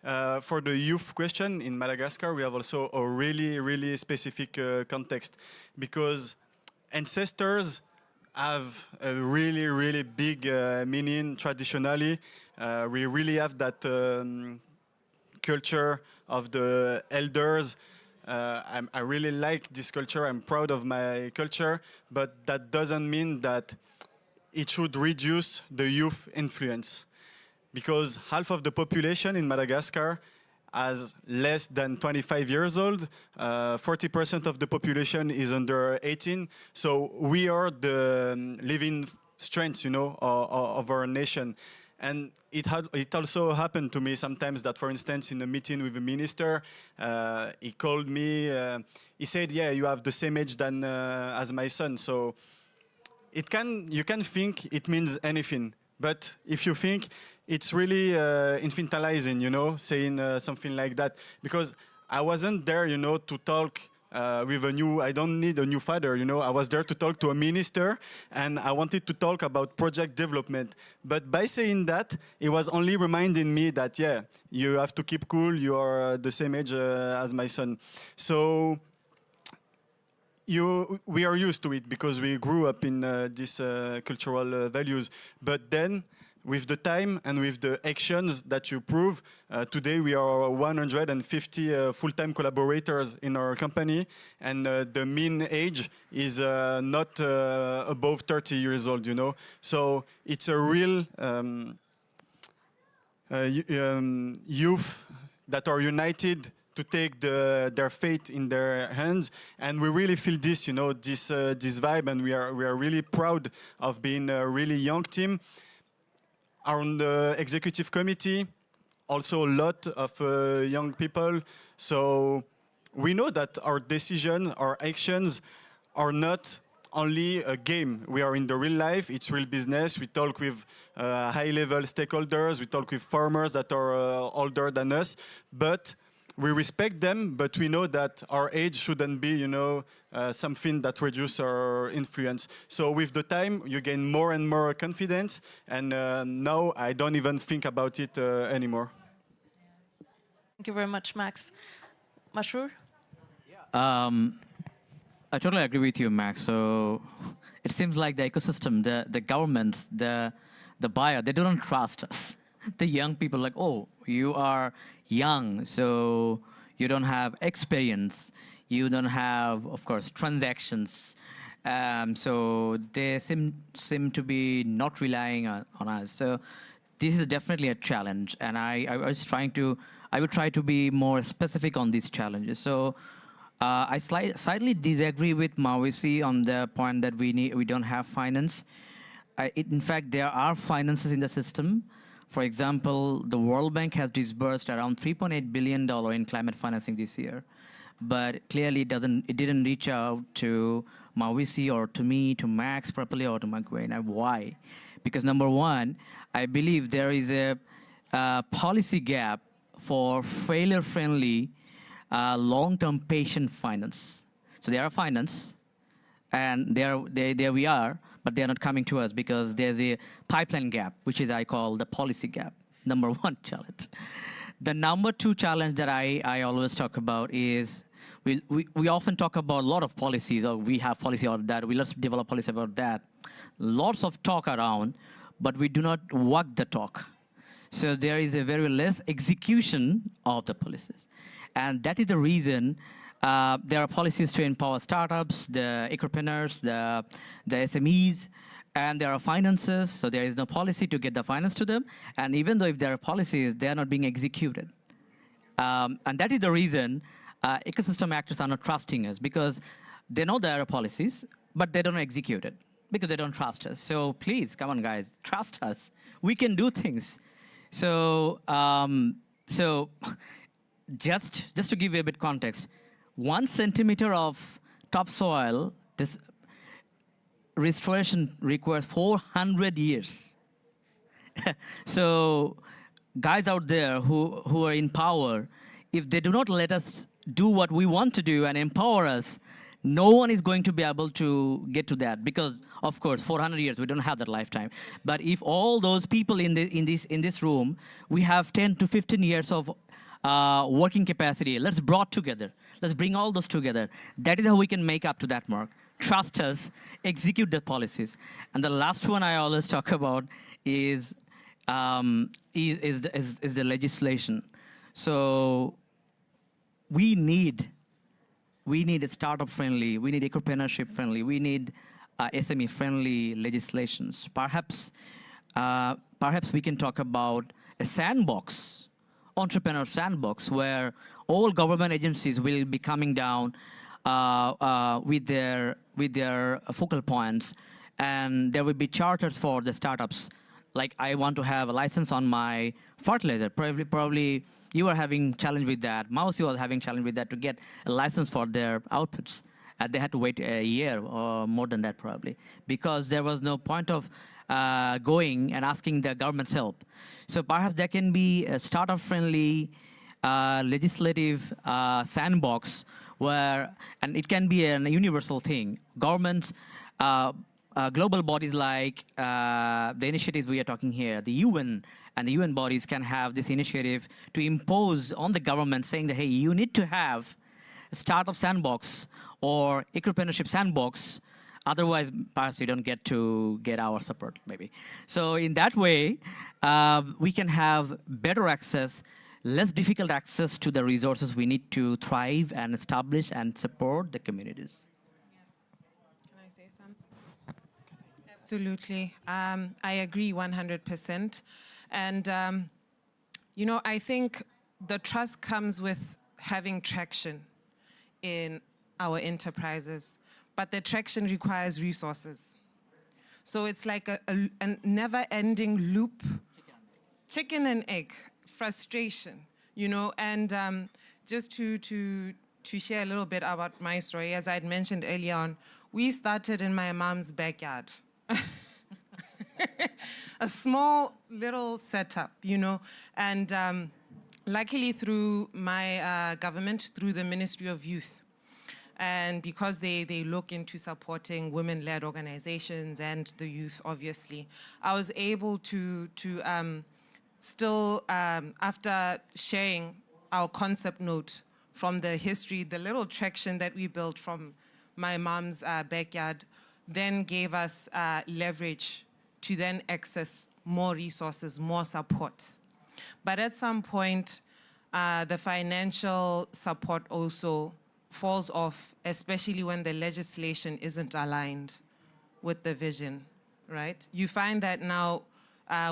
For the youth question, in Madagascar, we have also a really, really specific context, because ancestors have a really, really big meaning traditionally. We really have that culture of the elders. I really like this culture. I'm proud of my culture, but that doesn't mean that it should reduce the youth influence, because half of the population in Madagascar is less than 25 years old. 40% of the population is under 18. So we are the living strengths, of our nation. And it also happened to me sometimes that, for instance, in a meeting with a minister, he called me. He said, "Yeah, you have the same age as my son." So you can think it means anything, but if you think, it's really infantilizing, saying something like that. Because I wasn't there, to talk with I don't need a new father, I was there to talk to a minister, and I wanted to talk about project development. But by saying that, it was only reminding me that, yeah, you have to keep cool, you are the same age as my son. So we are used to it because we grew up in these cultural values. But then, with the time and with the actions that you prove, today we are 150 full-time collaborators in our company, and the mean age is not above 30 years old, So it's a real youth that are united to take their fate in their hands, and we really feel this, this vibe, and we are really proud of being a really young team. On the executive committee, also a lot of young people. So we know that our decisions, our actions are not only a game. We are in the real life, it's real business. We talk with high-level stakeholders, we talk with farmers that are older than us, but we respect them, but we know that our age shouldn't be, something that reduces our influence. So with the time, you gain more and more confidence, and now I don't even think about it anymore. Thank you very much, Max. Masroor? I totally agree with you, Max. So it seems like the ecosystem, the government, the buyer, they don't trust us. The young people like, oh, you are young, so you don't have experience. You don't have, of course, transactions. So they seem to be not relying on us. So this is definitely a challenge, and I would try to be more specific on these challenges. So I slightly disagree with Mawisi on the point that we don't have finance. In fact, there are finances in the system For example, the World Bank has disbursed around $3.8 billion in climate financing this year, but clearly it didn't reach out to Mawisi or to me, to Max properly, or to Magwena. Why? Because number one, I believe there is a policy gap for failure-friendly, long-term patient finance. So there are finance, and there we are, but they're not coming to us because there's a pipeline gap, which is I call the policy gap. Number one challenge. The number two challenge that I always talk about is we often talk about a lot of policies, or we have policy on that, let's develop policy about that. Lots of talk around, but we do not walk the talk. So there is a very less execution of the policies. And that is the reason there are policies to empower startups, the Ecopreneurs, the SMEs, and there are finances, so there is no policy to get the finance to them. And even though if there are policies, they are not being executed. And that is the reason ecosystem actors are not trusting us, because they know there are policies, but they don't execute it because they don't trust us. So please, come on, guys, trust us. We can do things. So, just to give you a bit context, 1 centimeter of topsoil, this restoration requires 400 years. So, guys out there who are in power, if they do not let us do what we want to do and empower us, no one is going to be able to get to that, because, of course, 400 years, we don't have that lifetime. But if all those people in this room, we have 10 to 15 years of working capacity, let's brought together. Let's bring all those together. That is how we can make up to that mark. Trust us, execute the policies. And the last one I always talk about is the legislation. So we need a startup-friendly, we need entrepreneurship-friendly, we need SME-friendly legislations. Perhaps we can talk about a sandbox, entrepreneur sandbox, where all government agencies will be coming down with their focal points, and there will be charters for the startups. Like, I want to have a license on my fertilizer. Probably you are having challenge with that. Mausi was having challenge with that to get a license for their outputs. They had to wait a year or more than that probably, because there was no point of going and asking the government's help. So perhaps there can be a startup-friendly legislative sandbox where, and it can be a universal thing. Governments, global bodies like the initiatives we are talking here, the UN and the UN bodies can have this initiative to impose on the government, saying that, hey, you need to have a startup sandbox or entrepreneurship sandbox, otherwise perhaps you don't get our support, maybe. So in that way, we can have better access, less difficult access to the resources we need to thrive and establish and support the communities. Can I say something? Absolutely. I agree 100%. And, you know, I think the trust comes with having traction in our enterprises, but the traction requires resources. So it's like a never-ending loop, chicken and egg, frustration, you know. And just to share a little bit about my story, as I'd mentioned earlier on, we started in my mom's backyard. A small little setup, you know, and luckily through my government, through the Ministry of Youth, and because they look into supporting women-led organizations and the youth, obviously, I was able to still, after sharing our concept note from the history, the little traction that we built from my mom's backyard, then gave us leverage to then access more resources, more support. But at some point, the financial support also falls off, especially when the legislation isn't aligned with the vision, right? You find that now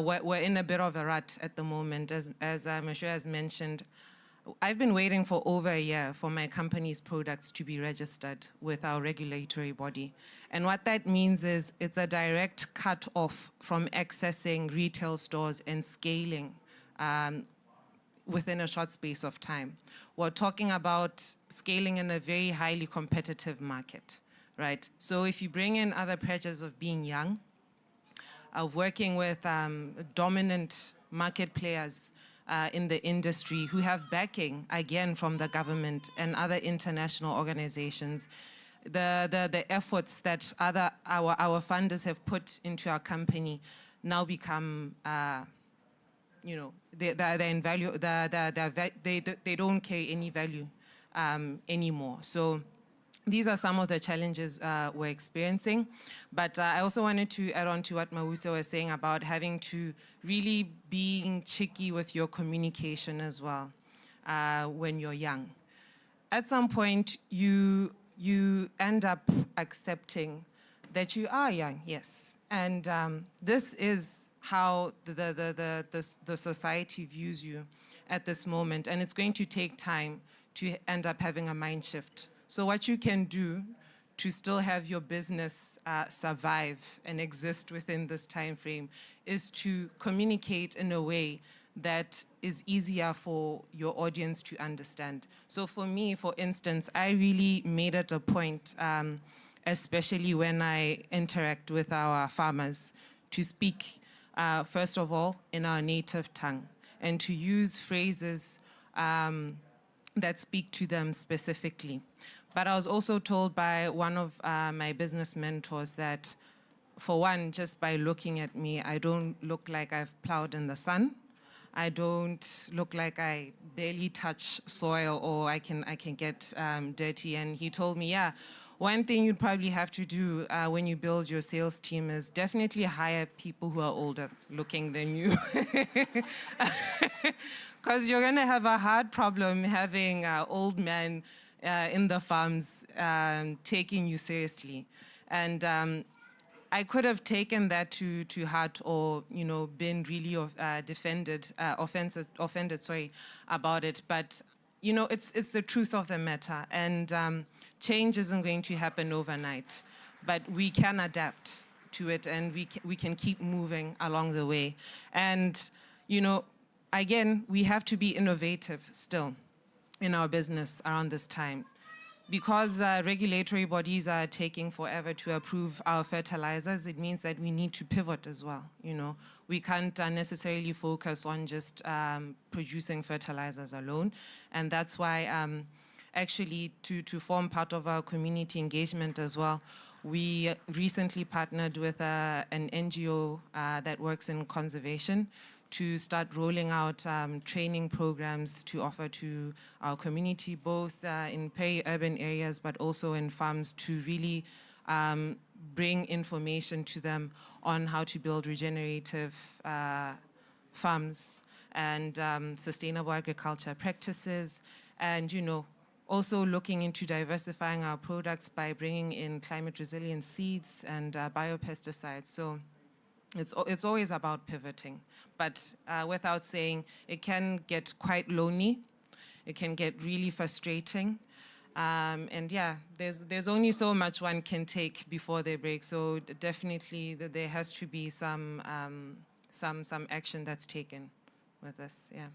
we're in a bit of a rut at the moment, as Monsieur has mentioned. I've been waiting for over a year for my company's products to be registered with our regulatory body. And what that means is it's a direct cut off from accessing retail stores and scaling within a short space of time. We're talking about scaling in a very highly competitive market, right? So if you bring in other pressures of being young, of working with dominant market players in the industry who have backing, again, from the government and other international organizations, the efforts that our funders have put into our company now become, they're in value, they don't carry any value anymore. So these are some of the challenges we're experiencing. But I also wanted to add on to what Mawusa was saying about having to really being cheeky with your communication as well when you're young. At some point, you end up accepting that you are young, yes. And this is how the society views you at this moment. And it's going to take time to end up having a mind shift. So what you can do to still have your business survive and exist within this time frame is to communicate in a way that is easier for your audience to understand. So for me, for instance, I really made it a point, especially when I interact with our farmers, to speak, first of all, in our native tongue, and to use phrases that speak to them specifically. But I was also told by one of my business mentors that, for one, just by looking at me, I don't look like I've plowed in the sun. I don't look like I barely touch soil or I can get dirty. And he told me, yeah, one thing you'd probably have to do when you build your sales team is definitely hire people who are older looking than you. Because you're going to have a hard problem having old men in the farms taking you seriously. And I could have taken that to heart or, been really offended about it. But, it's the truth of the matter. And change isn't going to happen overnight. But we can adapt to it and we can keep moving along the way. And, again, we have to be innovative still in our business around this time. Because regulatory bodies are taking forever to approve our fertilizers, it means that we need to pivot as well. We can't necessarily focus on just producing fertilizers alone. And that's why actually to form part of our community engagement as well, we recently partnered with an NGO that works in conservation to start rolling out training programs to offer to our community, both in peri-urban areas, but also in farms, to really bring information to them on how to build regenerative farms and sustainable agriculture practices. And, also looking into diversifying our products by bringing in climate resilient seeds and biopesticides. So it's always about pivoting, but without saying, it can get quite lonely. It can get really frustrating. And yeah, there's only so much one can take before they break. So definitely there has to be some action that's taken with this, yeah.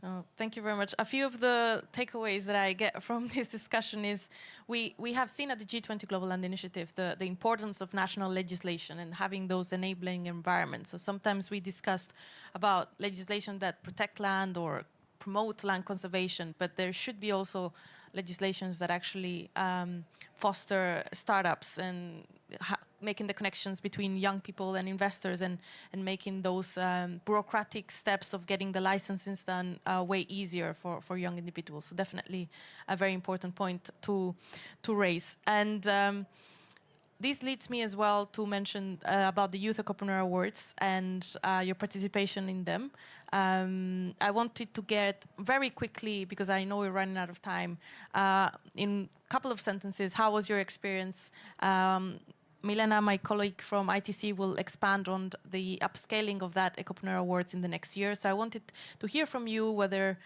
Oh, thank you very much. A few of the takeaways that I get from this discussion is we have seen at the G20 Global Land Initiative the importance of national legislation and having those enabling environments. So sometimes we discussed about legislation that protect land or promote land conservation, but there should be also legislations that actually foster startups and making the connections between young people and investors and making those bureaucratic steps of getting the licenses done way easier for young individuals. So definitely a very important point to raise. And this leads me as well to mention about the Youth Ecopreneur Awards and your participation in them. I wanted to get very quickly, because I know we're running out of time, in a couple of sentences, how was your experience? Milena, my colleague from ITC, will expand on the upscaling of that Ecopreneur Awards in the next year. So I wanted to hear from you whether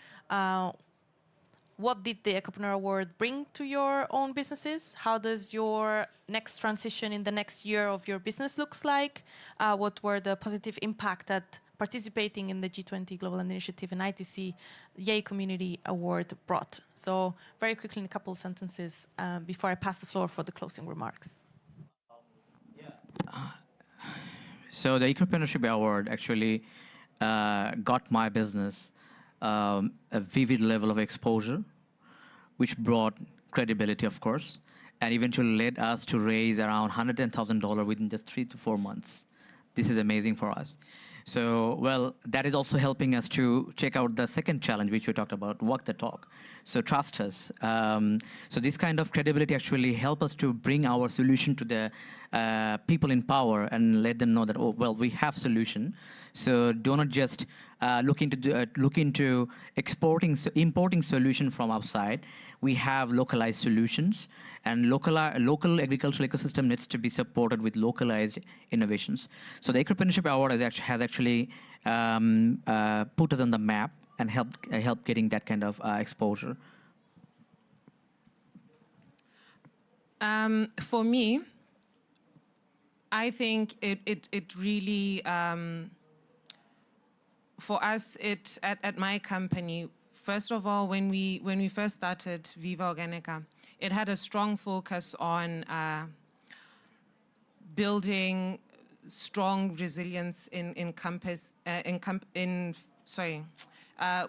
what did the Ecopreneur Award bring to your own businesses? How does your next transition in the next year of your business looks like? What were the positive impact that participating in the G20 Global Land Initiative and ITC Yay Community Award brought? So very quickly in a couple of sentences before I pass the floor for the closing remarks. So the Ecopreneurship Award actually got my business a vivid level of exposure, which brought credibility, of course, and eventually led us to raise around $110,000 within just 3 to 4 months. This is amazing for us. So, well, that is also helping us to check out the second challenge, which we talked about, walk the talk. So trust us. So this kind of credibility actually help us to bring our solution to the people in power and let them know that, oh, well, we have solution. So do not just look into importing solution from outside. We have localized solutions, and local agricultural ecosystem needs to be supported with localized innovations. So the Ecopreneurship Award has actually put us on the map and helped getting that kind of exposure. For me, I think it really, for us, at my company, first of all, when we first started Viva Organica, it had a strong focus on building strong resilience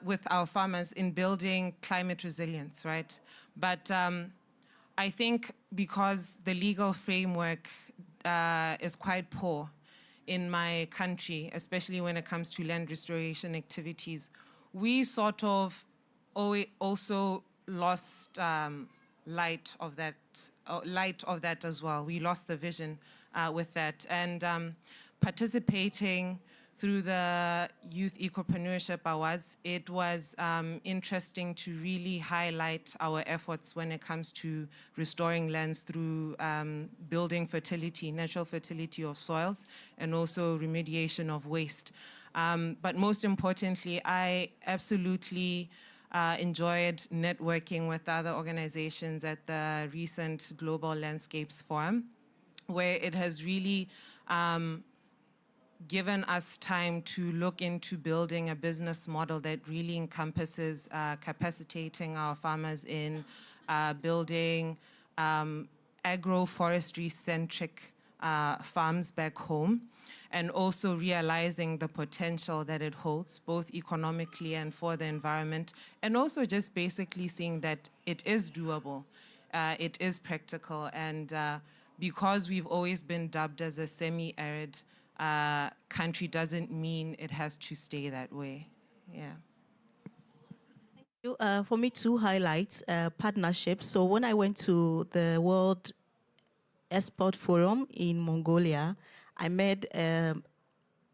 with our farmers in building climate resilience, right? But I think because the legal framework is quite poor in my country, especially when it comes to land restoration activities, we sort of also lost light of that as well. We lost the vision with that. And participating through the Youth Ecopreneurship Awards, it was interesting to really highlight our efforts when it comes to restoring lands through building fertility, natural fertility of soils, and also remediation of waste. But most importantly, I absolutely enjoyed networking with other organizations at the recent Global Landscapes Forum, where it has really given us time to look into building a business model that really encompasses capacitating our farmers in building agroforestry-centric farms back home, and also realizing the potential that it holds, both economically and for the environment, and also just basically seeing that it is doable, it is practical, and because we've always been dubbed as a semi-arid country doesn't mean it has to stay that way. Yeah. For me, two highlights, partnerships. So when I went to the World Export Forum in Mongolia, I met a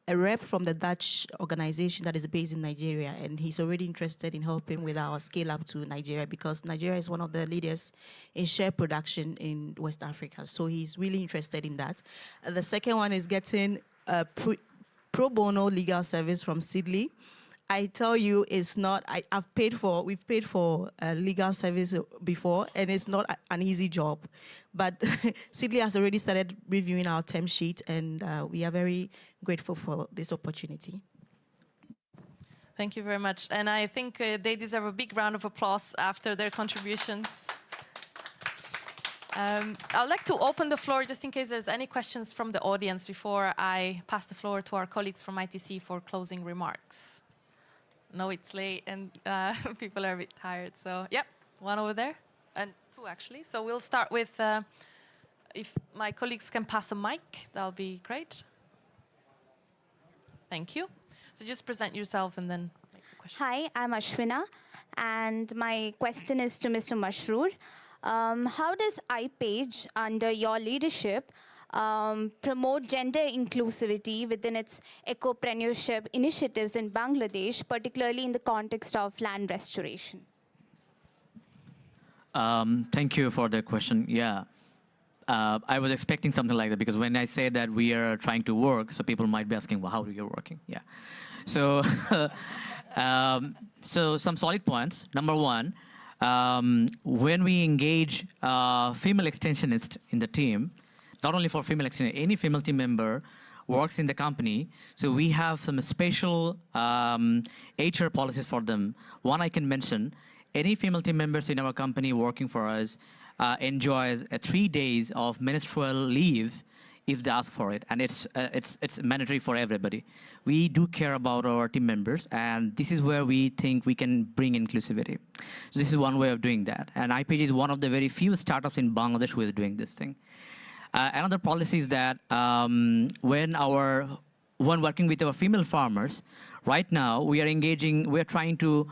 rep from the Dutch organization that is based in Nigeria, and he's already interested in helping with our scale up to Nigeria, because Nigeria is one of the leaders in share production in West Africa. So he's really interested in that. The second one is getting a pro bono legal service from Sidley. I tell you, it's not, we've paid for legal service before, and it's not an easy job. But Sidley has already started reviewing our term sheet, and we are very grateful for this opportunity. Thank you very much. And I think they deserve a big round of applause after their contributions. I'd like to open the floor just in case there's any questions from the audience before I pass the floor to our colleagues from ITC for closing remarks. No, it's late and people are a bit tired. So, yep, one over there and two actually. So we'll start with, if my colleagues can pass the mic, that'll be great. Thank you. So just present yourself and then make the question. Hi, I'm Ashwina, and my question is to Mr. Mashroor. How does iPage, under your leadership, promote gender inclusivity within its ecopreneurship initiatives in Bangladesh, particularly in the context of land restoration? Thank you for the question. Yeah. I was expecting something like that, because when I say that we are trying to work, so people might be asking, well, how are you working? Yeah. So, so some solid points. Number one, when we engage female extensionists in the team, not only for female extension, any female team member works in the company, so we have some special HR policies for them. One I can mention, any female team members in our company working for us enjoys 3 days of menstrual leave if they ask for it, and it's mandatory for everybody. We do care about our team members, and this is where we think we can bring inclusivity. So this is one way of doing that, and iPage is one of the very few startups in Bangladesh who is doing this thing. Another policy is that when working with our female farmers, right now we're trying to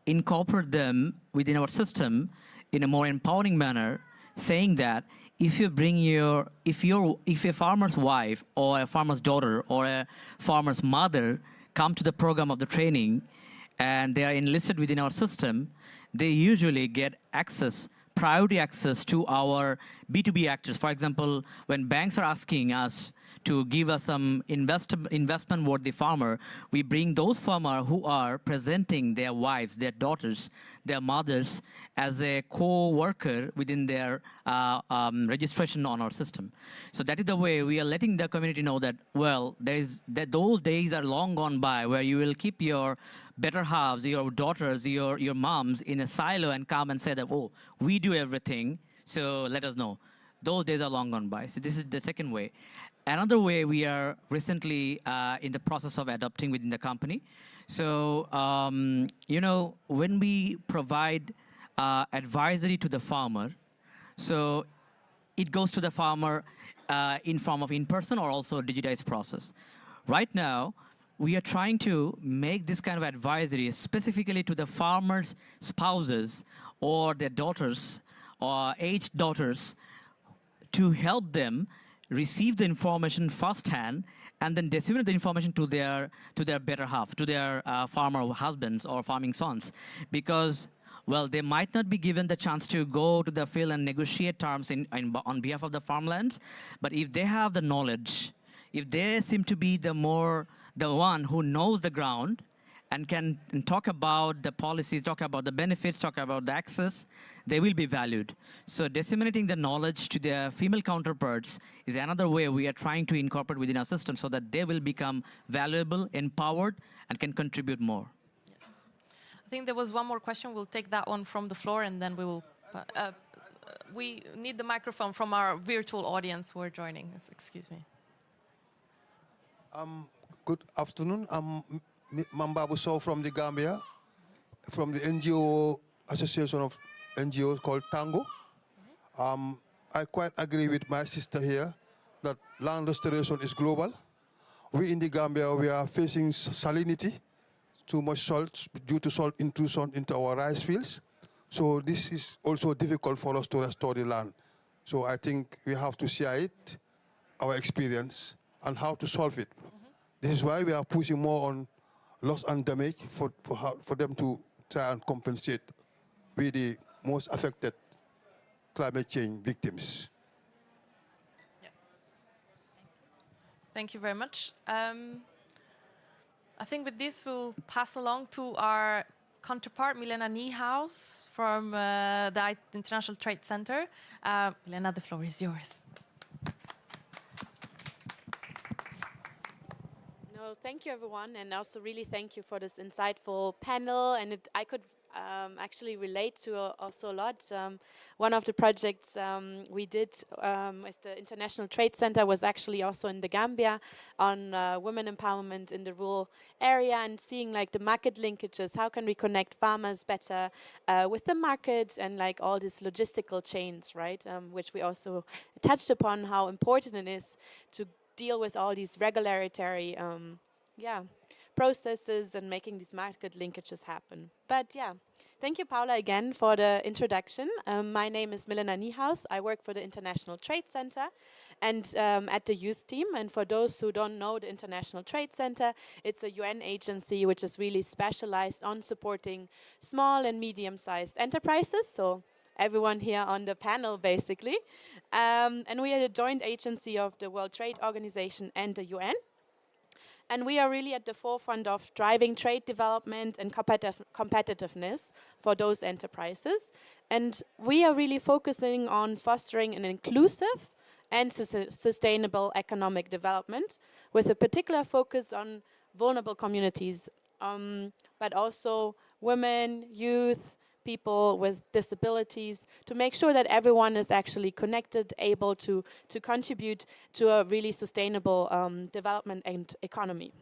incorporate them within our system in a more empowering manner, saying that if a farmer's wife or a farmer's daughter or a farmer's mother come to the program of the training and they are enlisted within our system, they usually get priority access to our B2B actors. For example, when banks are asking us to give us some investment-worthy farmer, we bring those farmers who are presenting their wives, their daughters, their mothers as a co-worker within their registration on our system. So that is the way we are letting the community know that, well, those days are long gone by where you will keep your better halves, your daughters, your moms in a silo and come and say that, oh, we do everything, so let us know. Those days are long gone by. So this is the second way. Another way we are recently in the process of adopting within the company. So, when we provide advisory to the farmer, so it goes to the farmer in form of in-person or also digitized process. Right now, we are trying to make this kind of advisory specifically to the farmers' spouses or their daughters or aged daughters to help them receive the information firsthand and then disseminate the information to their better half, to their farmer husbands or farming sons. Because, well, they might not be given the chance to go to the field and negotiate terms on behalf of the farmlands, but if they have the knowledge, if they seem to be the one who knows the ground and can talk about the policies, talk about the benefits, talk about the access, they will be valued. So disseminating the knowledge to their female counterparts is another way we are trying to incorporate within our system so that they will become valuable, empowered, and can contribute more. Yes. I think there was one more question. We'll take that one from the floor, and then we will... we need the microphone from our virtual audience who are joining us. Excuse me. Good afternoon. I'm Mambabu Sow from the Gambia, from the NGO Association of NGOs called Tango. I quite agree with my sister here that land restoration is global. We in the Gambia, we are facing salinity, too much salt due to salt intrusion into our rice fields. So this is also difficult for us to restore the land. So I think we have to share it, our experience, and how to solve it. This is why we are pushing more on loss and damage for them to try and compensate with the most affected climate change victims. Yeah. Thank you very much. I think with this we'll pass along to our counterpart, Milena Niehaus from the International Trade Center. Milena, the floor is yours. Thank you, everyone, and also really thank you for this insightful panel. And I could actually relate to also a lot. One of the projects we did with the International Trade Center was actually also in the Gambia on women empowerment in the rural area and seeing like the market linkages. How can we connect farmers better with the market and like all these logistical chains, right? Which we also touched upon how important it is to deal with all these regulatory processes and making these market linkages happen. But yeah, thank you, Paula, again for the introduction. My name is Milena Niehaus. I work for the International Trade Center and at the youth team. And for those who don't know the International Trade Center, it's a UN agency which is really specialized on supporting small and medium-sized enterprises. So everyone here on the panel, basically. And we are a joint agency of the World Trade Organization and the UN. And we are really at the forefront of driving trade development and competitiveness for those enterprises. And we are really focusing on fostering an inclusive and sustainable economic development with a particular focus on vulnerable communities, but also women, youth, people with disabilities, to make sure that everyone is actually connected, able to contribute to a really sustainable development and economy.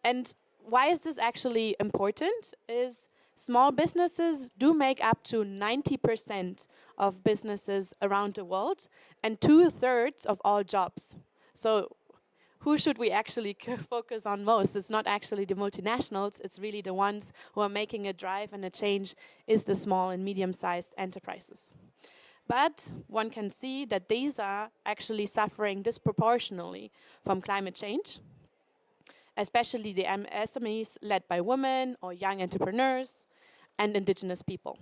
And why is this actually important is small businesses do make up to 90% of businesses around the world and 2/3 of all jobs. So who should we actually focus on most? It's not actually the multinationals, it's really the ones who are making a drive and a change is the small and medium-sized enterprises. But one can see that these are actually suffering disproportionately from climate change, especially the SMEs led by women or young entrepreneurs and indigenous people.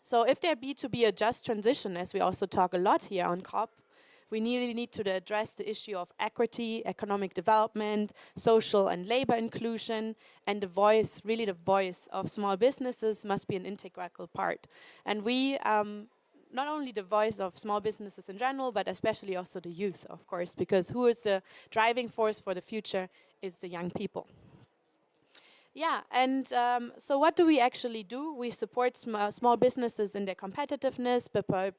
So if there be to be a just transition, as we also talk a lot here on COP, we really need to address the issue of equity, economic development, social and labor inclusion, and the voice, really the voice of small businesses must be an integral part. And we, not only the voice of small businesses in general, but especially also the youth, of course, because who is the driving force for the future is the young people. Yeah, and so what do we actually do? We support small businesses in their competitiveness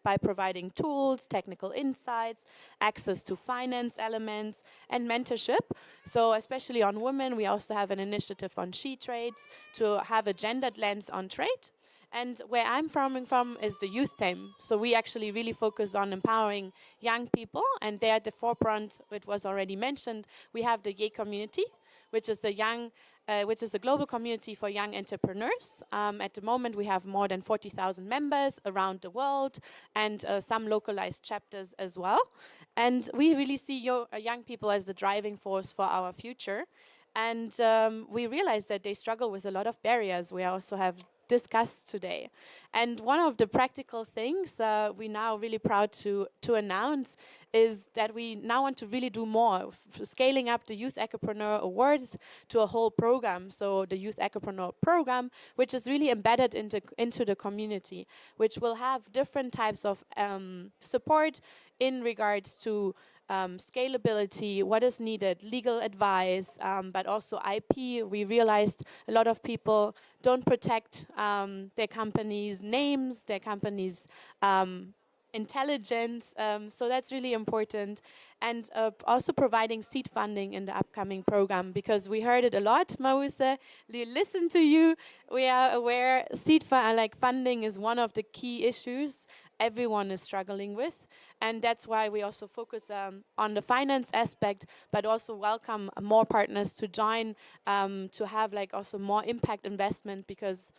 by providing tools, technical insights, access to finance elements, and mentorship. So especially on women, we also have an initiative on she trades to have a gendered lens on trade. And where I'm from is the youth team. So we actually really focus on empowering young people, and they're at the forefront, it was already mentioned, we have the Ye community, which is a global community for young entrepreneurs. At the moment, we have more than 40,000 members around the world and some localized chapters as well. And we really see young people as the driving force for our future. And we realize that they struggle with a lot of barriers. We also have discussed today. And one of the practical things we now really proud to announce is that we now want to really do more, scaling up the Youth Ecopreneur Awards to a whole program. So the Youth Ecopreneur program, which is really embedded into the community, which will have different types of support in regards to scalability, what is needed, legal advice, but also IP. We realized a lot of people don't protect their companies' names, their companies' intelligence, so that's really important. And also providing seed funding in the upcoming program, because we heard it a lot, Mause, we listen to you, we are aware seed funding is one of the key issues everyone is struggling with. And that's why we also focus on the finance aspect, but also welcome more partners to join, to have also more impact investment, because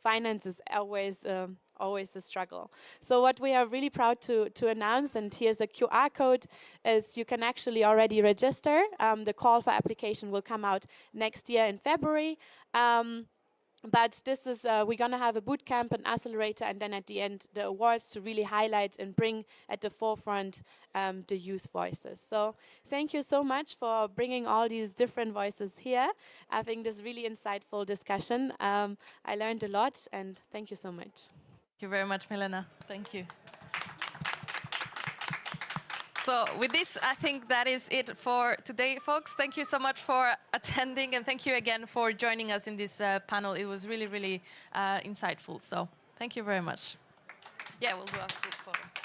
finance is always a struggle. So what we are really proud to announce, and here's a QR code, is you can actually already register. The call for application will come out next year in February. But this is, we're going to have a boot camp, an accelerator, and then at the end, the awards to really highlight and bring at the forefront the youth voices. So thank you so much for bringing all these different voices here, having this really insightful discussion. I learned a lot, and thank you so much. Thank you very much, Milena. Thank you. So with this, I think that is it for today, folks. Thank you so much for attending, and thank you again for joining us in this panel. It was really, really insightful. So thank you very much. Yeah, we'll do a group photo.